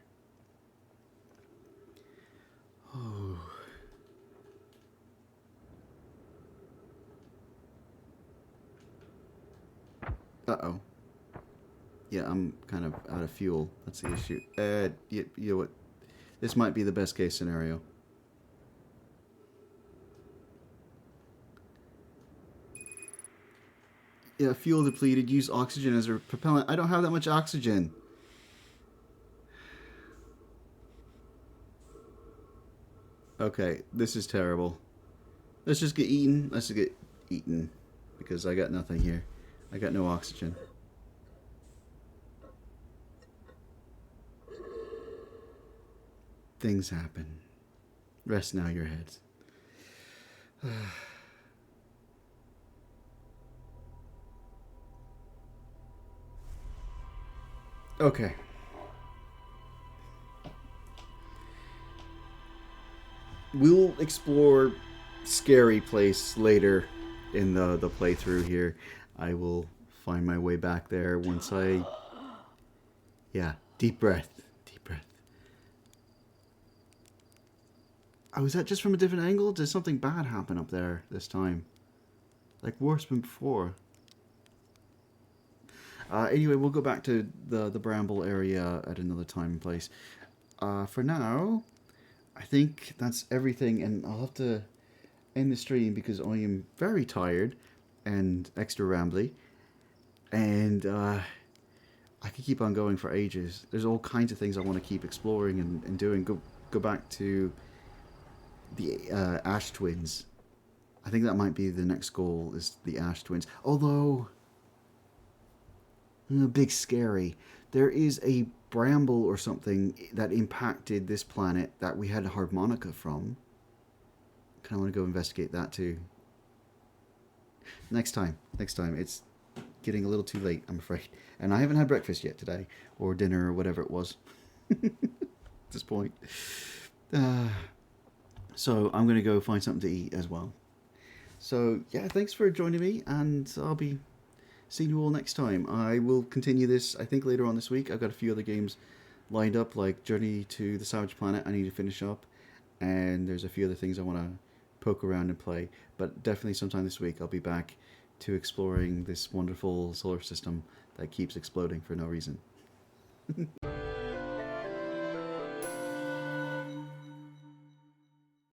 Oh. Uh-oh. Yeah, I'm kind of out of fuel. That's the issue. You know what? This might be the best case scenario. Yeah, fuel depleted. Use oxygen as a propellant. I don't have that much oxygen. Okay, this is terrible. Let's just get eaten. Let's just get eaten. Because I got nothing here. I got no oxygen. Things happen. Rest now your heads. Okay. We'll explore scary place later in the playthrough here. I will find my way back there once I... Yeah, deep breath. Deep breath. Oh, is that just from a different angle? Did something bad happen up there this time? Like worse than before. Anyway, we'll go back to the Bramble area at another time and place. For now, I think that's everything, and I'll have to end the stream because I am very tired and extra rambly, and I could keep on going for ages. There's all kinds of things I want to keep exploring and doing. Go back to the Ash Twins. I think that might be the next goal, is the Ash Twins. Although, big scary. There is a Bramble or something that impacted this planet that we had a harmonica from. Kind of want to go investigate that too. Next time. It's getting a little too late, I'm afraid. And I haven't had breakfast yet today, or dinner, or whatever it was. At this point. So I'm going to go find something to eat as well. So yeah, thanks for joining me, and I'll be seeing you all next time. I will continue this, I think, later on this week. I've got a few other games lined up, like Journey to the Savage Planet I need to finish up, and there's a few other things I want to poke around and play. But definitely sometime this week I'll be back to exploring this wonderful solar system that keeps exploding for no reason.